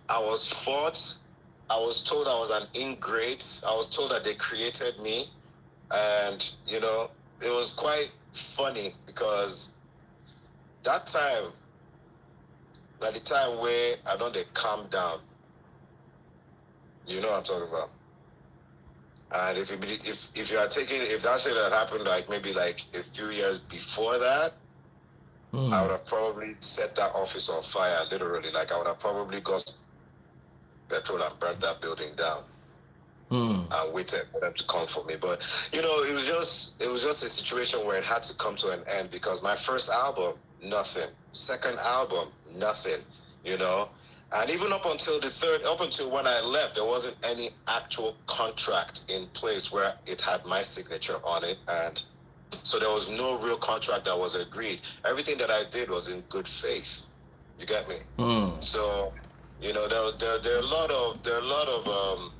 I was fought. I was told I was an ingrate. I was told that they created me. And, you know, it was quite funny because that time, by the time where I don't they calm down, you know what I'm talking about. And if you are taking, if that shit had happened like maybe like a few years before that, I would have probably set that office on fire, literally. Like I would have probably got petrol and burnt that building down. And waited for them to come for me. But you know, it was just a situation where it had to come to an end because my first album, nothing. Second album, nothing. You know, and even up until when I left, there wasn't any actual contract in place where it had my signature on it, and so there was no real contract that was agreed. Everything that I did was in good faith. You get me? So, you know, there are a lot of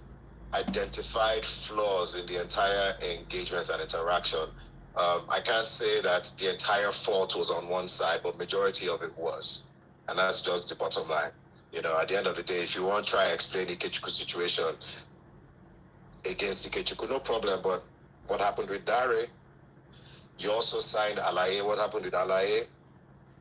identified flaws in the entire engagement and interaction. I can't say that the entire fault was on one side, but majority of it was. And that's just the bottom line. You know, at the end of the day, if you want to try and explain the Ikechukwu situation against Ikechukwu, no problem. But what happened with Dare? You also signed Alaye. What happened with Alaye?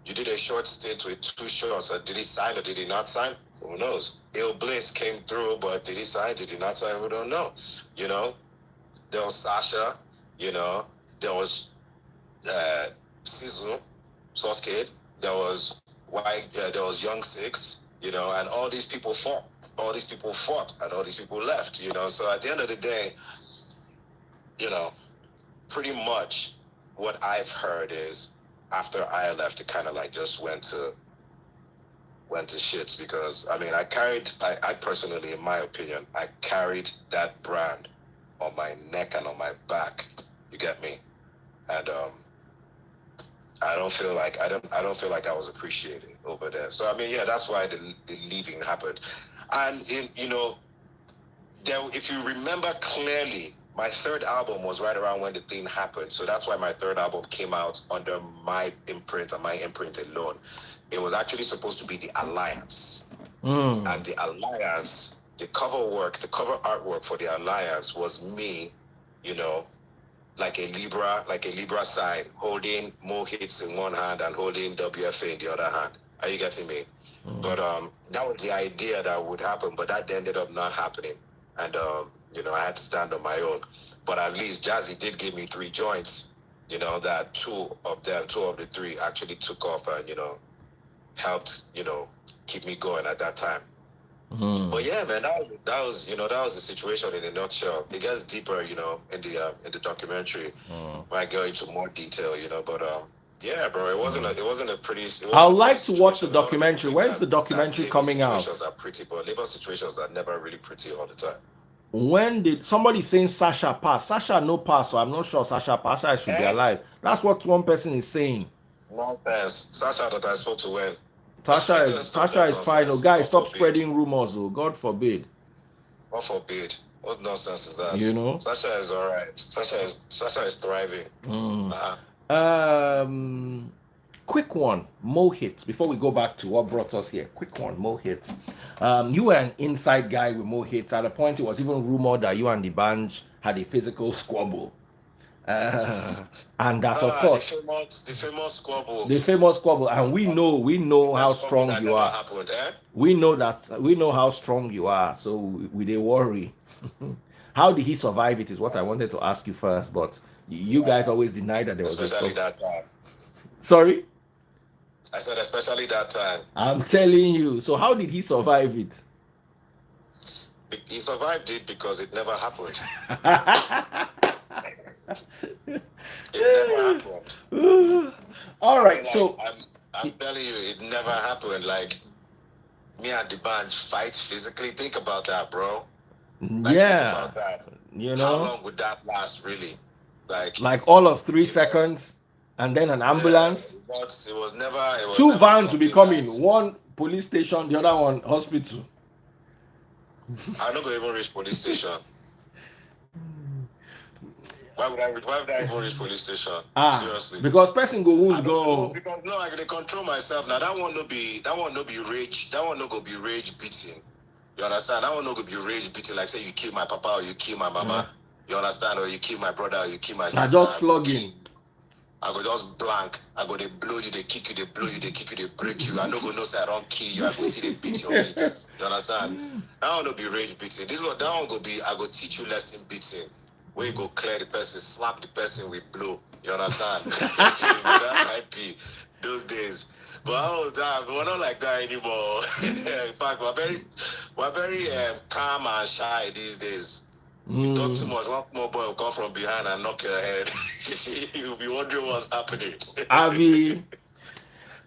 You did a short stint with 2 shots. Did he sign or did he not sign? Who knows? Il Bliss came through, but did he sign? Did he not sign? We don't know. You know, there was Sasha. You know, there was Sizu, Sauce Kid. There was there was Young Six. You know, and all these people fought. All these people fought, and all these people left. You know, so at the end of the day, you know, pretty much what I've heard is after I left, it kind of like just went to shits because I mean, I personally, in my opinion, I carried that brand on my neck and on my back. You get me? And I don't feel like I was appreciated over there. So I mean, yeah, that's why the leaving happened. And you know, if you remember clearly, my third album was right around when the thing happened. So that's why my third album came out under my imprint and my imprint alone. It was actually supposed to be the Alliance. And the Alliance, the cover artwork for the Alliance was me, you know, like a Libra sign, holding Mo Hits in one hand and holding WFA in the other hand. Are you getting me? But that was the idea that would happen, but that ended up not happening. And you know, I had to stand on my own. But at least Jazzy did give me 3 joints, you know, that 2 of the 3 actually took off and, you know, helped, you know, keep me going at that time. But yeah, man, that was the situation in a nutshell. It gets deeper, you know, in the documentary. I go into more detail, you know, but yeah, bro, it wasn't a pretty. I'd like to watch the documentary. When's the documentary coming out? Situations are pretty, but labor situations are never really pretty all the time. When did somebody saying Sasha pass? Sasha no pass, so I'm not sure Sasha pass. Sasha should be alive. That's what one person is saying. Nonsense. Sasha that I spoke to when. Sasha is fine. Oh, guys, stop spreading rumors. Oh, God forbid. God forbid. What nonsense is that? You know, Sasha is all right. Sasha is thriving. Quick one, Mo Hits. Before we go back to what brought us here, quick one, Mo Hits. You were an inside guy with Mo Hits. At a point, it was even rumored that you and the band had a physical squabble. And that, of course, the famous squabble. The famous squabble, and we know how strong you are. Happened, We know how strong you are. So we they worry. How did he survive? It is what I wanted to ask you first, but you guys always deny that there was especially that time. Sorry. I said, especially that time. I'm telling you. So how did he survive it? He survived it because it never happened. It never happened. All right, like, so I'm telling you, it never happened. Like me and the band fight physically. Think about that, bro. Like, yeah, think about that. You How know, long would that last, really? Like all of 3 seconds. and then an ambulance. But it was never. It was Two never vans will be coming. that, one police station, the other one hospital. I'm not going to even reach police station. Why would I even reach police station? Seriously. Because person go wound go. Because no, I can control myself now. That one no be rage. That one no go be rage beating. You understand? That one no go be rage beating. Like say you kill my papa or you kill my mama. You understand? Or you kill my brother or you kill my sister. I just flogging. I go just blank. I go they blow you, they kick you, they blow you, they kick you, they break you. I no go no say I don't kill you. I go still they beat your mates. You understand? That one no be rage beating. That one go be I go teach you lesson beating. Where you go clear the person, slap the person with blow. You understand? That might be those days. But we're not like that anymore. In fact, we're very calm and shy these days. You talk too much, one more boy will come from behind and knock your head. You'll be wondering what's happening. Avi.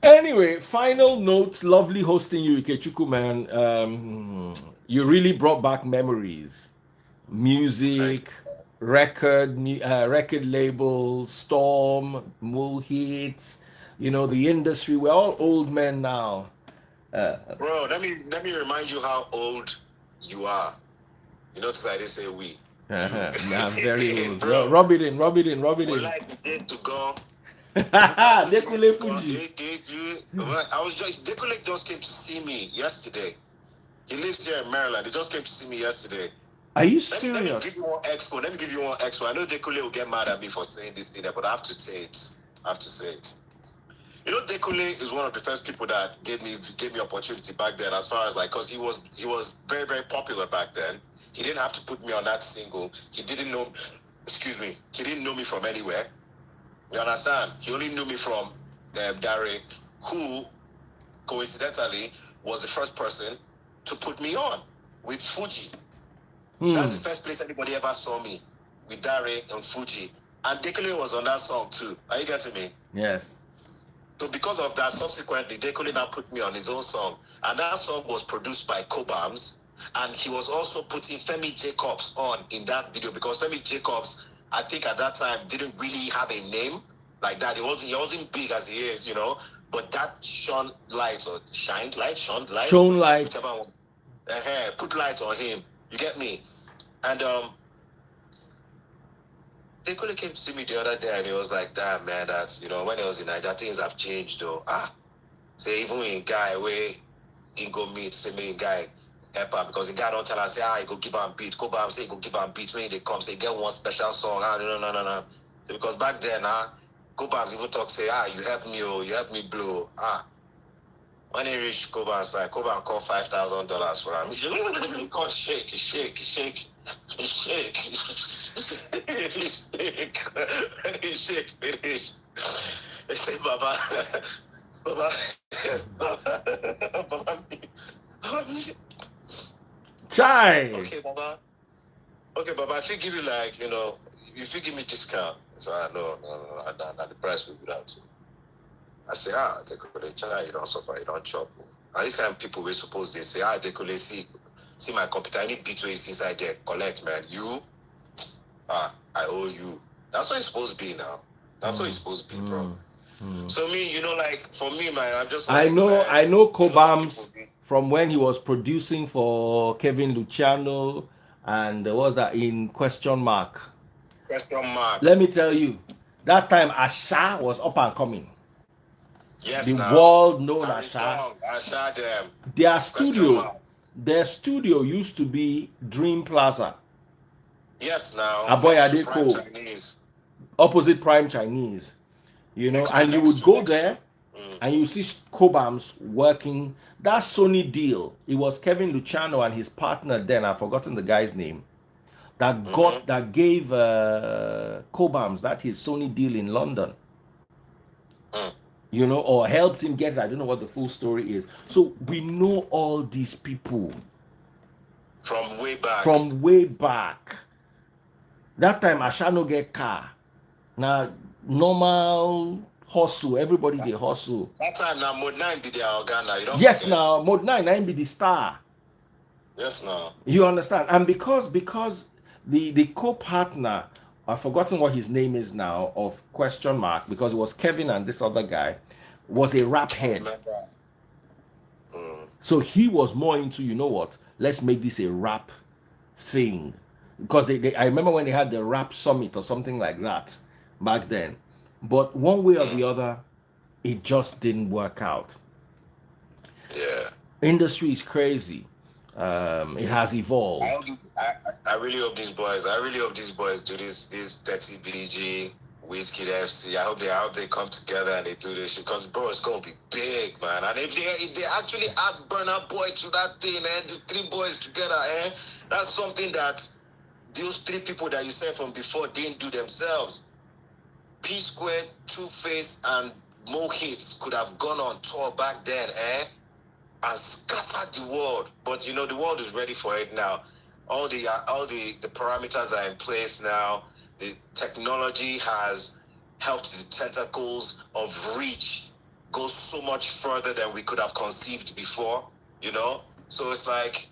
Anyway, final notes. Lovely hosting you, Ikechukwu, man. You really brought back memories. Music, record label, Storm, Mule Hits. You know, the industry. We're all old men now. Bro, let me remind you how old you are. You notice I didn't say we. I'm very old. Bro, rub it in. We like to go. Dekule Fuji. Dekule just came to see me yesterday. He lives here in Maryland. He just came to see me yesterday. Are you serious? Let me give you one expo. I know Dekule will get mad at me for saying this thing, but I have to say it. You know, Dekule is one of the first people that gave me opportunity back then, as far as like, cause he was very, very popular back then. He didn't have to put me on that single. He didn't know me from anywhere. You understand? He only knew me from Dare, who coincidentally was the first person to put me on with Fuji. That's the first place anybody ever saw me, with Dare and Fuji. And Dekule was on that song too. Are you getting me? Yes. So because of that, subsequently, Dekule now put me on his own song. And that song was produced by Cobams. And he was also putting Femi Jacobs on in that video, because Femi Jacobs, I think at that time, didn't really have a name like that. He wasn't big as he is, you know. But that shone light, whichever one. Put lights on him. You get me? And Dekule came to see me the other day, and he was like, "Damn, man, that's, you know, when he was in Nigeria, things have changed, though." Say even in guy where he go meet, say me in guy help him, because the guy don't tell us, say, he go give him beat. Cobham say he go give him beat. When they come, say, get one special song. No. So because back then, Cobham even talk, say, you help me, you help me blow. When he reached Cobham's side, Cobham called $5,000 for him. He called shake. When he shake, finish. They say, Baba, Chai. Okay, Baba, if you give you like, you know, if you give me discount, so I know, the price will be that too. I say, they could try, you don't suffer, you don't chop. And these kind of people we're supposed to say, they could see my computer, any bit where it's inside there, collect, man. You, I owe you. That's what it's supposed to be now. That's what it's supposed to be, bro. So me, you know, like, for me, man, I'm just like, I know Cobams from when he was producing for Kevin Luciano, and what was that in Question Mark? Let me tell you, that time Asha was up and coming. Yes, the world known Asha. Them. Their studio used to be Dream Plaza. Yes, now. Aboyadeko, opposite Prime Chinese. You know, and you would go there and you see Cobams working. That Sony deal, it was Kevin Luciano and his partner then, I've forgotten the guy's name, that gave Cobams that his Sony deal in London. You know, or helped him get it. I don't know what the full story is. So we know all these people from way back. That time Asha no get car. Now normal hustle, everybody they hustle. That time now Mode 9 be their organ. You don't yes, forget. Now Mode 9 be the star. Yes, now. You understand? And because the co-partner I've forgotten what his name is now, of question mark, because it was Kevin and this other guy, was a rap I head. remember. Mm. So he was more into, you know what, let's make this a rap thing. Because I remember when they had the rap summit or something like that back then. But one way or the other, it just didn't work out. Yeah. Industry is crazy. It has evolved. I really hope these boys. I really hope these boys do this 30 BG Wizkid FC. I hope they come together and they do this because bro, it's gonna be big, man. And if they actually add Burna Boy to that thing, and the three boys together, that's something that those three people that you said from before didn't do themselves. P Squared, Two Face, and Mo Hits could have gone on tour back then, and scattered the world. But you know, the world is ready for it now. All the parameters are in place now. The technology has helped the tentacles of reach go so much further than we could have conceived before, you know? So it's like,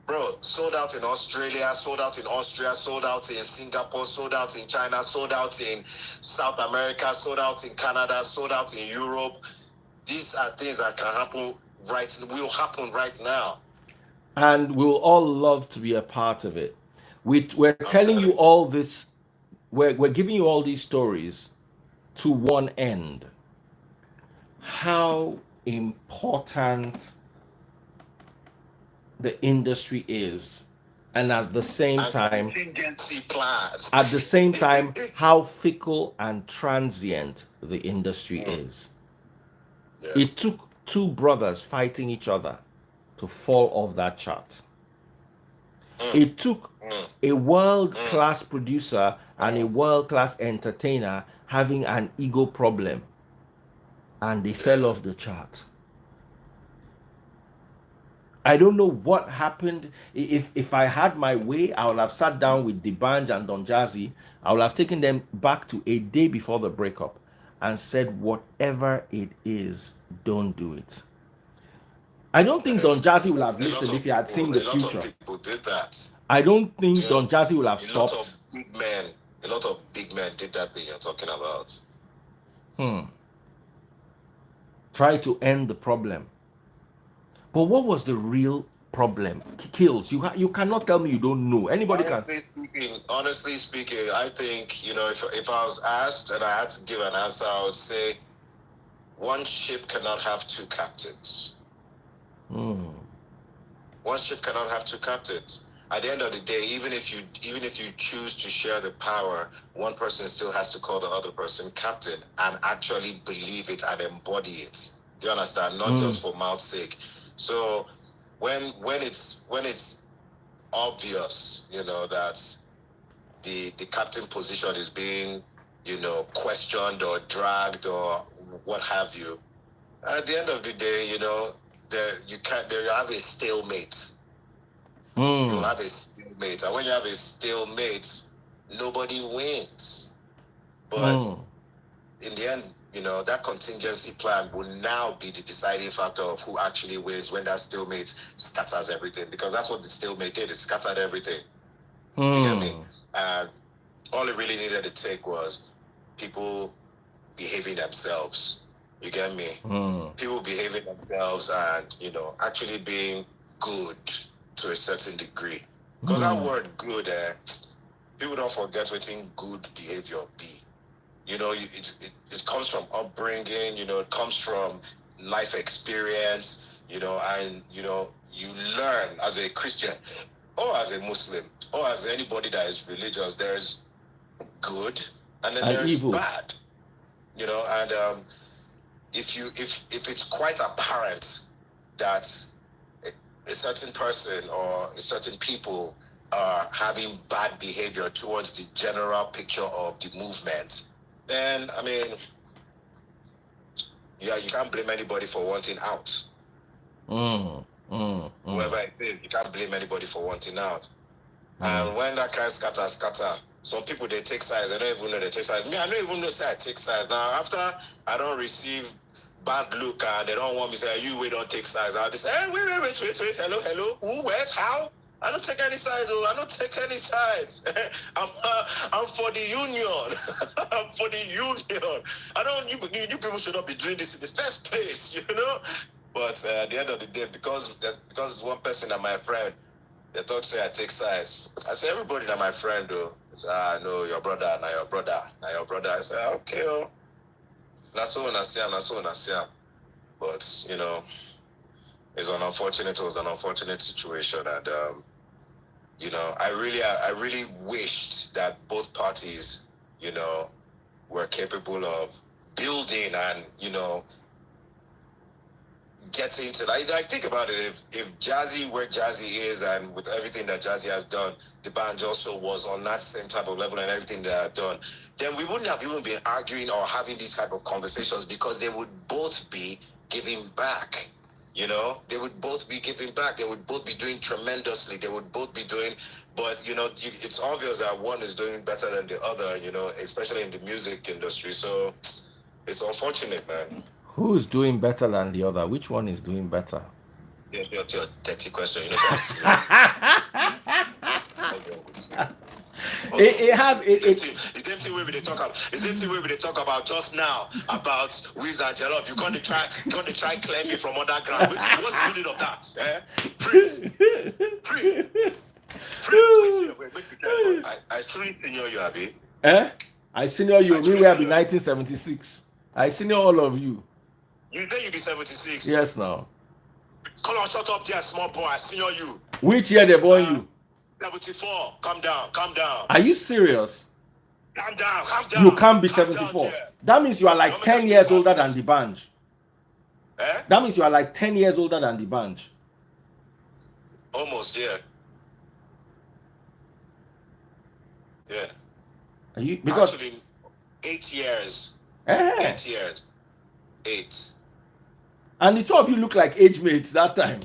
bro, sold out in Australia, sold out in Austria, sold out in Singapore, sold out in China, sold out in South America, sold out in Canada, sold out in Europe. These are things that can happen will happen right now. And we'll all love to be a part of it. We're I'm telling telling you all this, we're giving you all these stories to one end. How important the industry is, and at the same time, contingency plans. at the same time, how fickle and transient the industry is. Yeah. It took two brothers fighting each other to fall off that chart. It took a world-class producer and a world-class entertainer having an ego problem, and they fell off the chart. I don't know what happened. If I had my way, I would have sat down with D'banj and Don Jazzy. I would have taken them back to a day before the breakup and said, whatever it is, don't do it. I don't think Don Jazzy would have listened if he had seen the future. A lot of people did that. I don't think Don Jazzy would have stopped. A lot of big men did that thing you're talking about. Try to end the problem. But what was the real problem? Kills. You cannot tell me you don't know. Anybody can. Honestly speaking, I think, you know, if I was asked and I had to give an answer, I would say one ship cannot have two captains. One ship cannot have two captains. At the end of the day, even if you choose to share the power, one person still has to call the other person captain and actually believe it and embody it. Do you understand? Not just for mouth's sake. So when it's obvious, you know, that the captain position is being, you know, questioned or dragged or what have you, at the end of the day, you know, there you have a stalemate. You'll have a stalemate, and when you have a stalemate, nobody wins. But in the end, you know, that contingency plan will now be the deciding factor of who actually wins when that stalemate scatters everything, because that's what the stalemate did. It scattered everything. You get me? And all it really needed to take was people behaving themselves. You get me? People behaving themselves and, you know, actually being good to a certain degree. Because that word good, people don't forget what good behavior be. You know, it comes from upbringing, you know, it comes from life experience, you know, and, you know, you learn as a Christian or as a Muslim or as anybody that is religious, there's good and then there's evil. Bad, you know, and if it's quite apparent that a certain person or a certain people are having bad behavior towards the general picture of the movement, then, I mean, yeah, you can't blame anybody for wanting out. Whoever it is, you can't blame anybody for wanting out. And when that kind of scatter, some people, they take sides. I don't even know they take sides. Me, I don't even know say I take sides. Now, after I don't receive bad look and they don't want me to say, you, we don't take sides. I'll just say, hey, wait, hello, who, where, how? I don't take any sides, though. I don't take any sides. I'm for the union. I'm for the union. I don't. You people should not be doing this in the first place, you know. But at the end of the day, because one person and my friend, they talk say I take sides. I say everybody that my friend though. I say, no, your brother, now your brother, now your brother. I say okay, oh. That's all I see. But you know, it was an unfortunate situation, and you know, I really wished that both parties, you know, were capable of building and, you know, getting to, I think about it, if Jazzy where Jazzy is and with everything that Jazzy has done, the band also was on that same type of level and everything that I've done, then we wouldn't have even been arguing or having these type of conversations, because they would both be giving back. You know, they would both be giving back. They would both be doing tremendously. They would both be doing, but you know, it's obvious that one is doing better than the other, you know, especially in the music industry. So it's unfortunate, man. Who is doing better than the other? Which one is doing better? Yeah, your dirty question. You know, so I It has the same thing where they talk about. The same thing where they talk about just now about Wizkid Jollof. You can't try claim me from underground. What's the meaning of that? Freeze. I truly senior you, Abi. I senior you. We will be 1976. I senior all of you. You think you be 76? Yes, now. Come on, shut up there, small boy. I senior you. Which year they born you? 74. Calm down. Are you serious? Calm down. You can't be 74. That means you are like 10 years older than the bunch. That means you are like 10 years older than the bunch. Almost, yeah. Yeah. Are you, because actually 8 years. 8 years. 8. And the two of you look like age mates that time.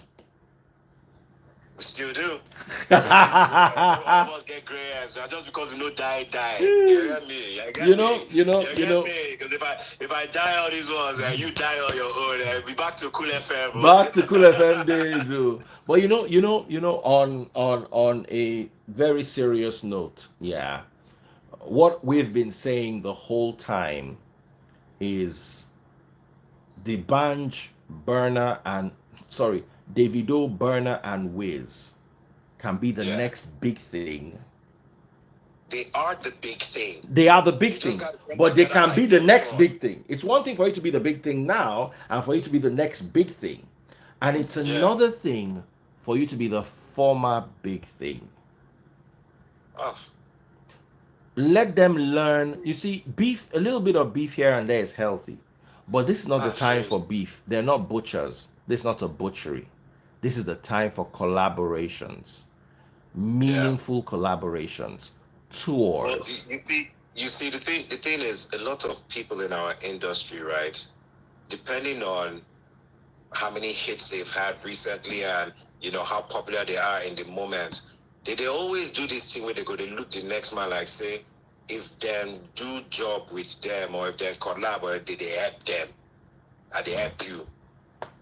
We still do. All of us get gray hairs just because we know die. You get me? You know. Because if I die all these ones and you die on your own, we back to Cool FM. Back to Cool FM days. But you know, on a very serious note, yeah. What we've been saying the whole time is the Banj, Burner, and Davido, Burner, and Wiz can be the next big thing. They are the big thing. They are the big thing, but they can be the next big thing. It's one thing for you to be the big thing now, and for you to be the next big thing, and it's another thing for you to be the former big thing. Oh. Let them learn. You see, beef, a little bit of beef here and there is healthy, but this is not the time for beef. They're not butchers. This is not a butchery. This is the time for collaborations, meaningful collaborations, tours. Well, you see, the thing is, a lot of people in our industry, right, depending on how many hits they've had recently and, you know, how popular they are in the moment, they always do this thing where they look the next man like, say, if them do job with them or if they collab or they help them and they help you.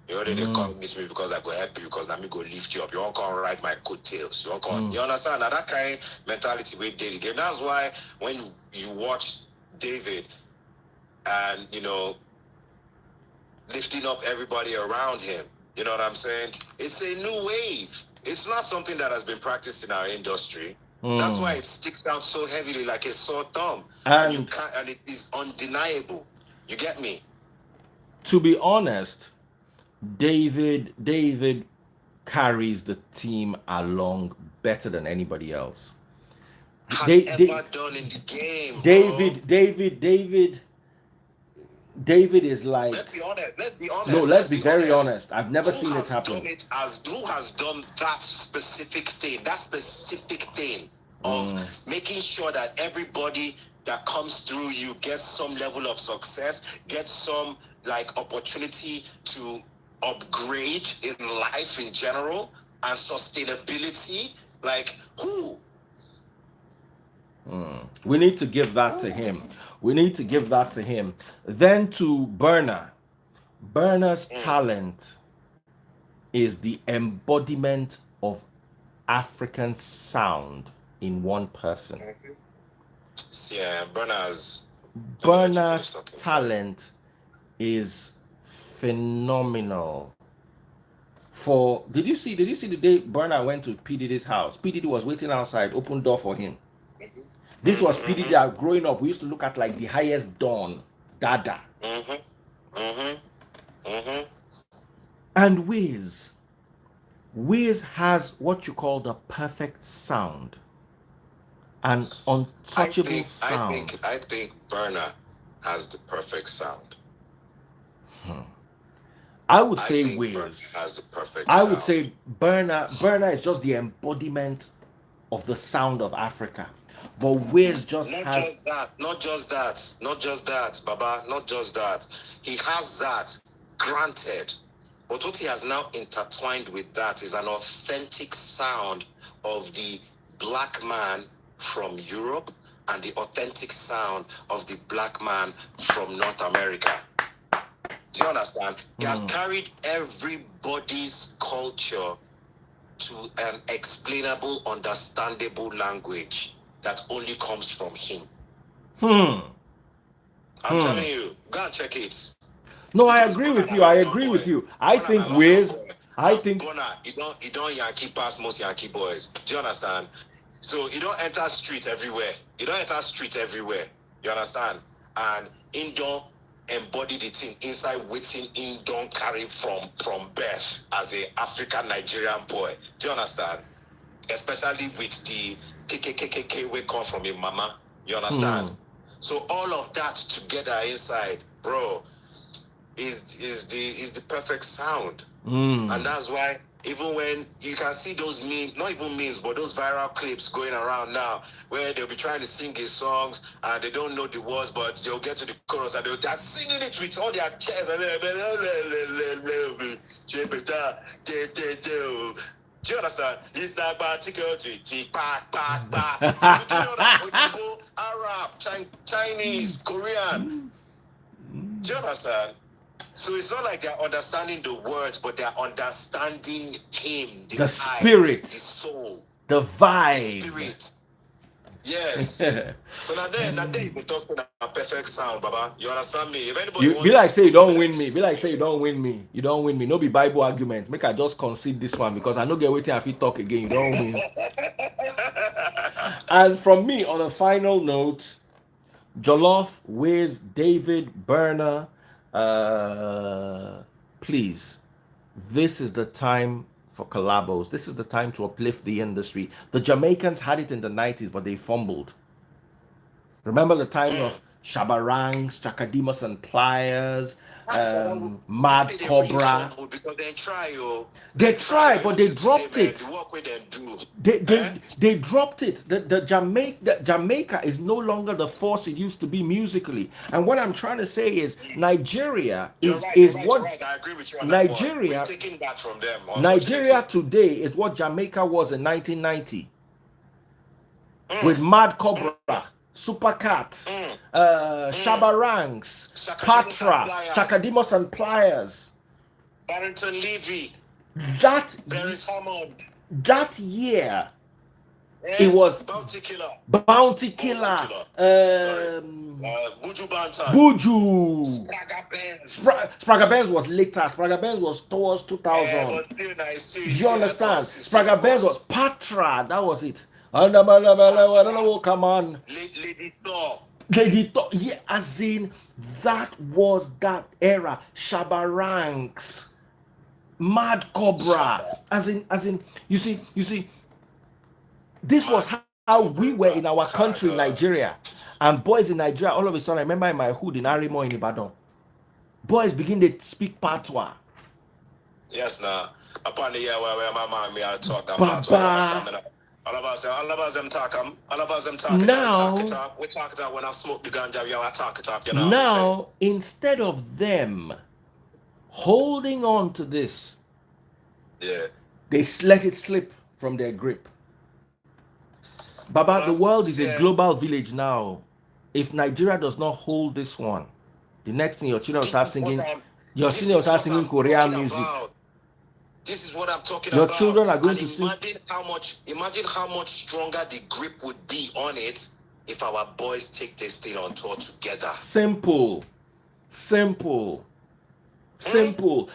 You know, they come meet me because I go help you, because now me go lift you up. You won't come ride my coattails. You won't come. You understand? Now that kind of mentality we did again. That's why when you watch David and, you know, lifting up everybody around him, you know what I'm saying? It's a new wave. It's not something that has been practiced in our industry. That's why it sticks out so heavily like a sore thumb. And it is undeniable. You get me? To be honest, David carries the team along better than anybody else. Ever done in the game. David is like. Let's be honest. No, let's be very honest. I've never seen it happen. Who has done that specific thing of making sure that everybody that comes through you gets some level of success, gets some like opportunity to upgrade in life in general and sustainability? Like who? We need to give that to him. Then to Burner's talent is the embodiment of African sound in one person. Yeah, Burna's. Let me let you finish Burna's talking. Sorry. talent is phenomenal. For did you see the day Burna went to P Diddy's house? P Diddy was waiting outside, open door for him. This was P Diddy that growing up we used to look at like the highest dawn, Dada. And Wiz has what you call the perfect sound, an untouchable sound. I think Burna has the perfect sound. I would say Wiz Burna has the perfect I sound. would say Burna is just the embodiment of the sound of Africa. But Wiz just not has just that, not just that, Baba, not just that. He has that, granted. But what he has now intertwined with that is an authentic sound of the black man from Europe and the authentic sound of the black man from North America. Do you understand? He has carried everybody's culture to an explainable, understandable language that only comes from him. I'm telling you, go and check it. No, I agree with you. I think Wiz. I think you don't Yankee pass most Yankee boys. Do you understand? So you don't enter street everywhere. You understand? And in don't embody the thing inside waiting in don't carry from birth as a African Nigerian boy. Do you understand? Especially with the KKKK we come from your mama. You understand? So all of that together inside, bro, is the perfect sound. And that's why even when you can see those memes, not even memes, but those viral clips going around now, where they'll be trying to sing his songs and they don't know the words, but they'll get to the chorus and they'll start singing it with all their chest. Do you understand? It's that particular Arab, Chinese, Korean. Do you understand? So it's not like they're understanding the words, but they're understanding him, the spirit, the soul, the vibe. The spirit. Yes. So now there you be talking about perfect sound, Baba. You understand me? If anybody you be like say you don't win me. Be like say you don't win me. You don't win me. No be Bible argument. Make I just concede this one because I no get waiting if you talk again. You don't win. And from me, on a final note, Jollof, Wiz, David, Burna, please, this is the time for collabos. This is the time to uplift the industry. The Jamaicans had it in the 90s, but they fumbled. Remember the time of Shabarangs, Chakadimas and Pliers, Mad Cobra. Because they try, but they dropped it. They dropped it. The Jamaica is no longer the force it used to be musically. And what I'm trying to say is Nigeria is what I agree with you on Nigeria. We're taking that from them. Nigeria today is what Jamaica was in 1990 with Mad Cobra. Supercat, Shabarangs, Patra, Chakadimos and Pliers, Barrington Levy, Paris Hammond. That year, it was Bounty Killer, Buju Banton, Spragga Benz was later. Spragga Benz was towards 2000. Do you understand? Spragga Benz was Patra. That was it. Come on. Lady Thor. Yeah, as in that was that era. Shabaranks, Mad Cobra. As in, you see, this was how we were in our country, Nigeria. And boys in Nigeria, all of a sudden, I remember in my hood in Arimo in Ibadan, boys begin to speak patois. Yes, now. Upon the year where my mom me I talk that patois. All of them talk. Now, we talk it out when I smoke the ganja. I talk it up. Now, instead of them holding on to this, they let it slip from their grip. Baba, the world is a global village now. If Nigeria does not hold this one, the next thing your children start singing, Korean music. This is what I'm talking Your about. children are going and to see. Imagine how much stronger the grip would be on it if our boys take this thing on tour together. Simple.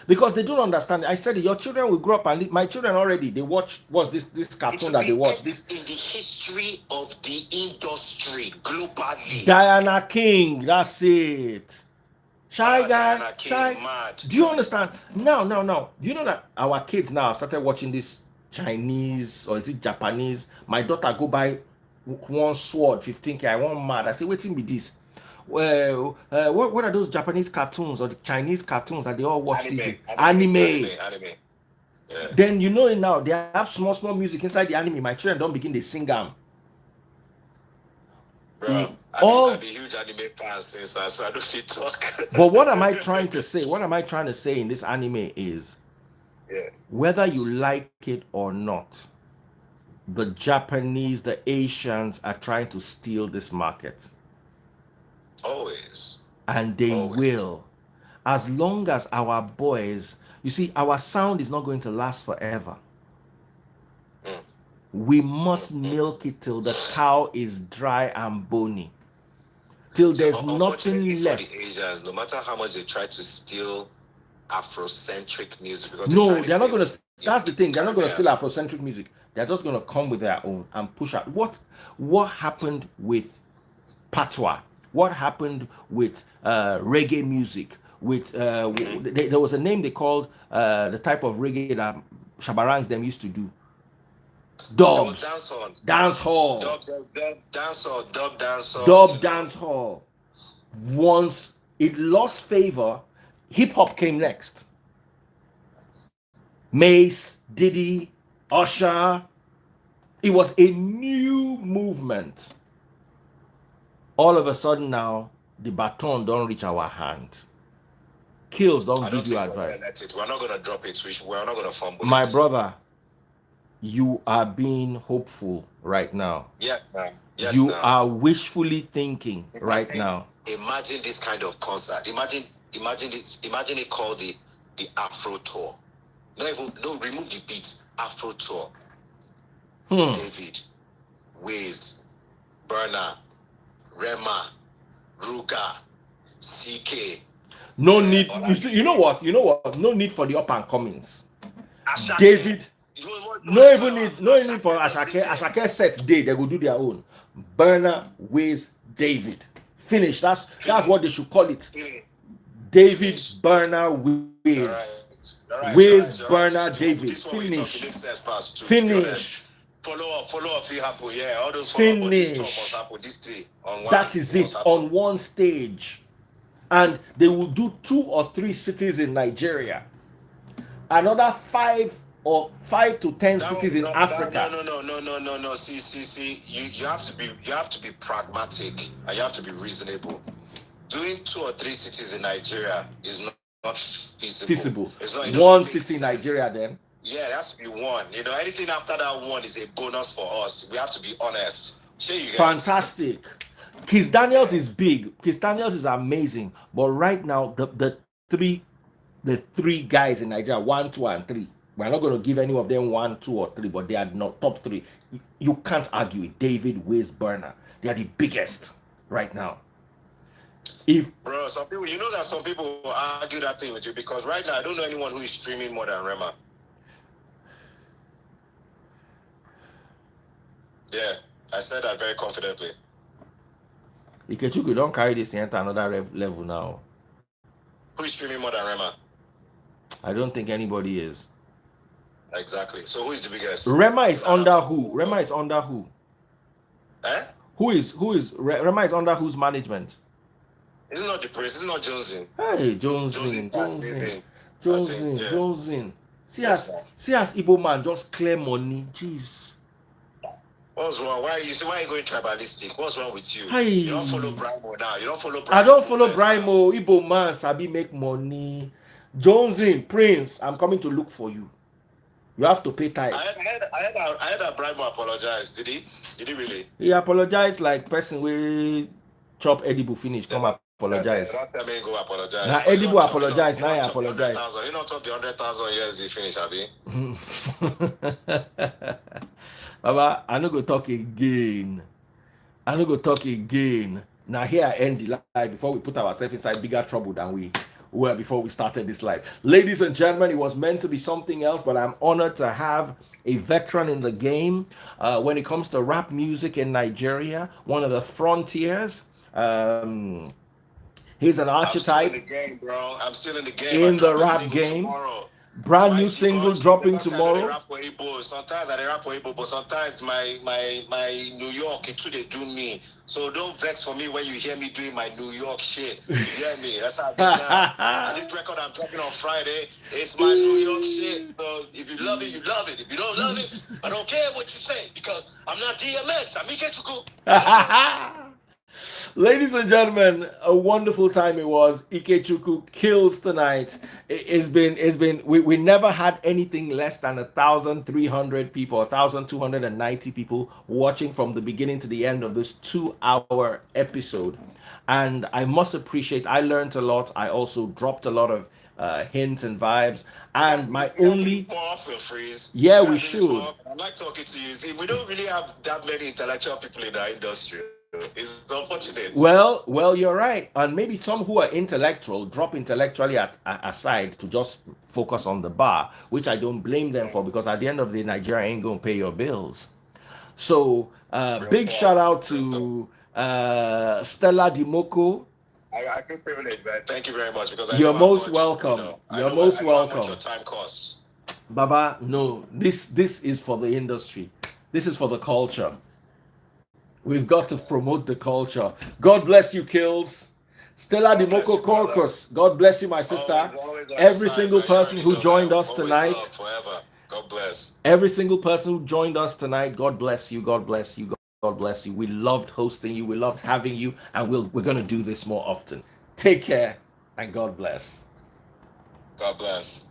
Because they don't understand. I said your children will grow up and my children already, they watch what's this cartoon that they watch. This in the history of the industry globally. Diana King, that's it. Shy guy, Diana King, shy. mad. Do you understand? Now. You know that our kids now started watching this Chinese or is it Japanese? My daughter go buy one sword, 15K. I want mad. I say, waiting be this. Well, what are those Japanese cartoons or the Chinese cartoons that they all watch these days? Anime. Yeah. Then you know it now. They have small music inside the anime. My children don't begin to sing them. Bro, I've been huge anime fan since, so I don't feel talk. But what am I trying to say? What am I trying to say in this anime is, whether you like it or not, the Japanese, the Asians are trying to steal this market. Always. And they will. As long as our boys, you see, our sound is not going to last forever. We must milk it till the cow is dry and bony. Till there's nothing left. For the Asians, no matter how much they try to steal Afrocentric music. No, they're not going to. That's the thing. They're not going to steal Afrocentric music. They're just going to come with their own and push out. What happened with patois? What happened with reggae music? With there was a name they called the type of reggae that Shabarangs them used to do. Dubs, dance hall, dub dance hall. Once it lost favor, hip hop came next. Mace, Diddy, Usher. It was a new movement. All of a sudden now, the baton don't reach our hand. Kills don't give you advice. We're not gonna drop it. We're not gonna fumble. My brother, you are being hopeful right now. Yeah, man. Yes, you are wishfully thinking right now. Imagine this kind of concert. Imagine it called the Afro Tour. No, remove the beats. Afro Tour. David, Wiz, Burna, Rema, Ruga, CK. No need. You know what? No need for the up and comings. David. No need for Ashake. Ashake sets day. They will do their own. Burna, Wiz, David. Finish. That's what they should call it. David, Burna, Wiz. Wiz, Burna, David. Finish. Follow up, happen. Yeah, all those finish. These three on one. That is it on one stage, and they will do 2 or 3 cities in Nigeria, another 5 to 10 cities in Africa. No. See. You have to be pragmatic and you have to be reasonable. Doing 2 or 3 cities in Nigeria is not feasible. It's not one city in Nigeria then. Yeah, it has to be one. Anything after that one is a bonus for us. We have to be honest. Fantastic. Kiss Daniels is big. Kiss Daniels is amazing. But right now, the three guys in Nigeria, 1, 2, and 3. We're not going to give any of them 1, 2, or 3, but they are not top 3. You can't argue it. David, Wiz, Burna. They are the biggest right now. Bro, some people will argue that thing with you because right now I don't know anyone who is streaming more than Rema. Yeah, I said that very confidently. Ikechuku don't carry this thing to another level now. Who is streaming more than Rema? I don't think anybody is. Exactly. So who is the biggest? Rema is under who? Rema is under who? Eh? Who is Rema is under whose management? It's not the Prince. It's not Jonesing. Hey, Jonesing. See as Igbo man just clear money. Jeez. What's wrong? Why are you going tribalistic? What's wrong with you? Hey. You don't follow Brimo now. I don't follow Brimo. Igbo man sabi make money. Jonesing, Prince, I'm coming to look for you. You have to pay tithes. I heard that Brimo apologized. Did he? Did he really? He apologized like person will chop edible finish. Come up. apologize. Don't tell me go apologize. Now But you Edibo don't chop, apologize. you Now I don't chop apologize. 100,000. You don't chop the 100,000 USD finish, Abi. Baba, I no go talk again. I no go talk again. Now here I end the live before we put ourselves inside bigger trouble than we were before we started this live. Ladies and gentlemen, it was meant to be something else, but I'm honored to have a veteran in the game when it comes to rap music in Nigeria, one of the frontiers. He's an archetype. I'm still in the game, bro. I'm still in the game. In the rap game. Tomorrow. Brand new single dropping tomorrow. Sometimes I rap for Igbo, but sometimes my New York, it too they do me. So don't vex for me when you hear me doing my New York shit. You hear me? That's how I get now. And the record I'm dropping on Friday, it's my New York shit. So if you love it, you love it. If you don't love it, I don't care what you say because I'm not DMX. I'm Ikechuku. Ladies and gentlemen, a wonderful time it was. Ikechuku kills tonight. It's been we never had anything less than 1,300 people, 1,290 people watching from the beginning to the end of this 2-hour episode. And I must appreciate, I learned a lot. I also dropped a lot of hints and vibes. And my only more often, Freeze. Yeah, we should. I like talking to you. See, we don't really have that many intellectual people in our industry. It's unfortunate. Well, you're right. And maybe some who are intellectual drop intellectually aside to just focus on the bar, which I don't blame them for because at the end of the day, Nigeria ain't going to pay your bills. So, big shout out to Stella Dimoko. I feel privileged, man. Thank you very much because you're most welcome. You're most welcome. How much your time costs. Baba, no, this is for the industry. This is for the culture. We've got to promote the culture. God bless you, Kills. Stella Dimoko Korkus. God bless you, my sister. Every single person who joined us tonight. Forever. God bless. Every single person who joined us tonight. God bless you. God bless you. God bless you. We loved hosting you. We loved having you. And we're going to do this more often. Take care and God bless. God bless.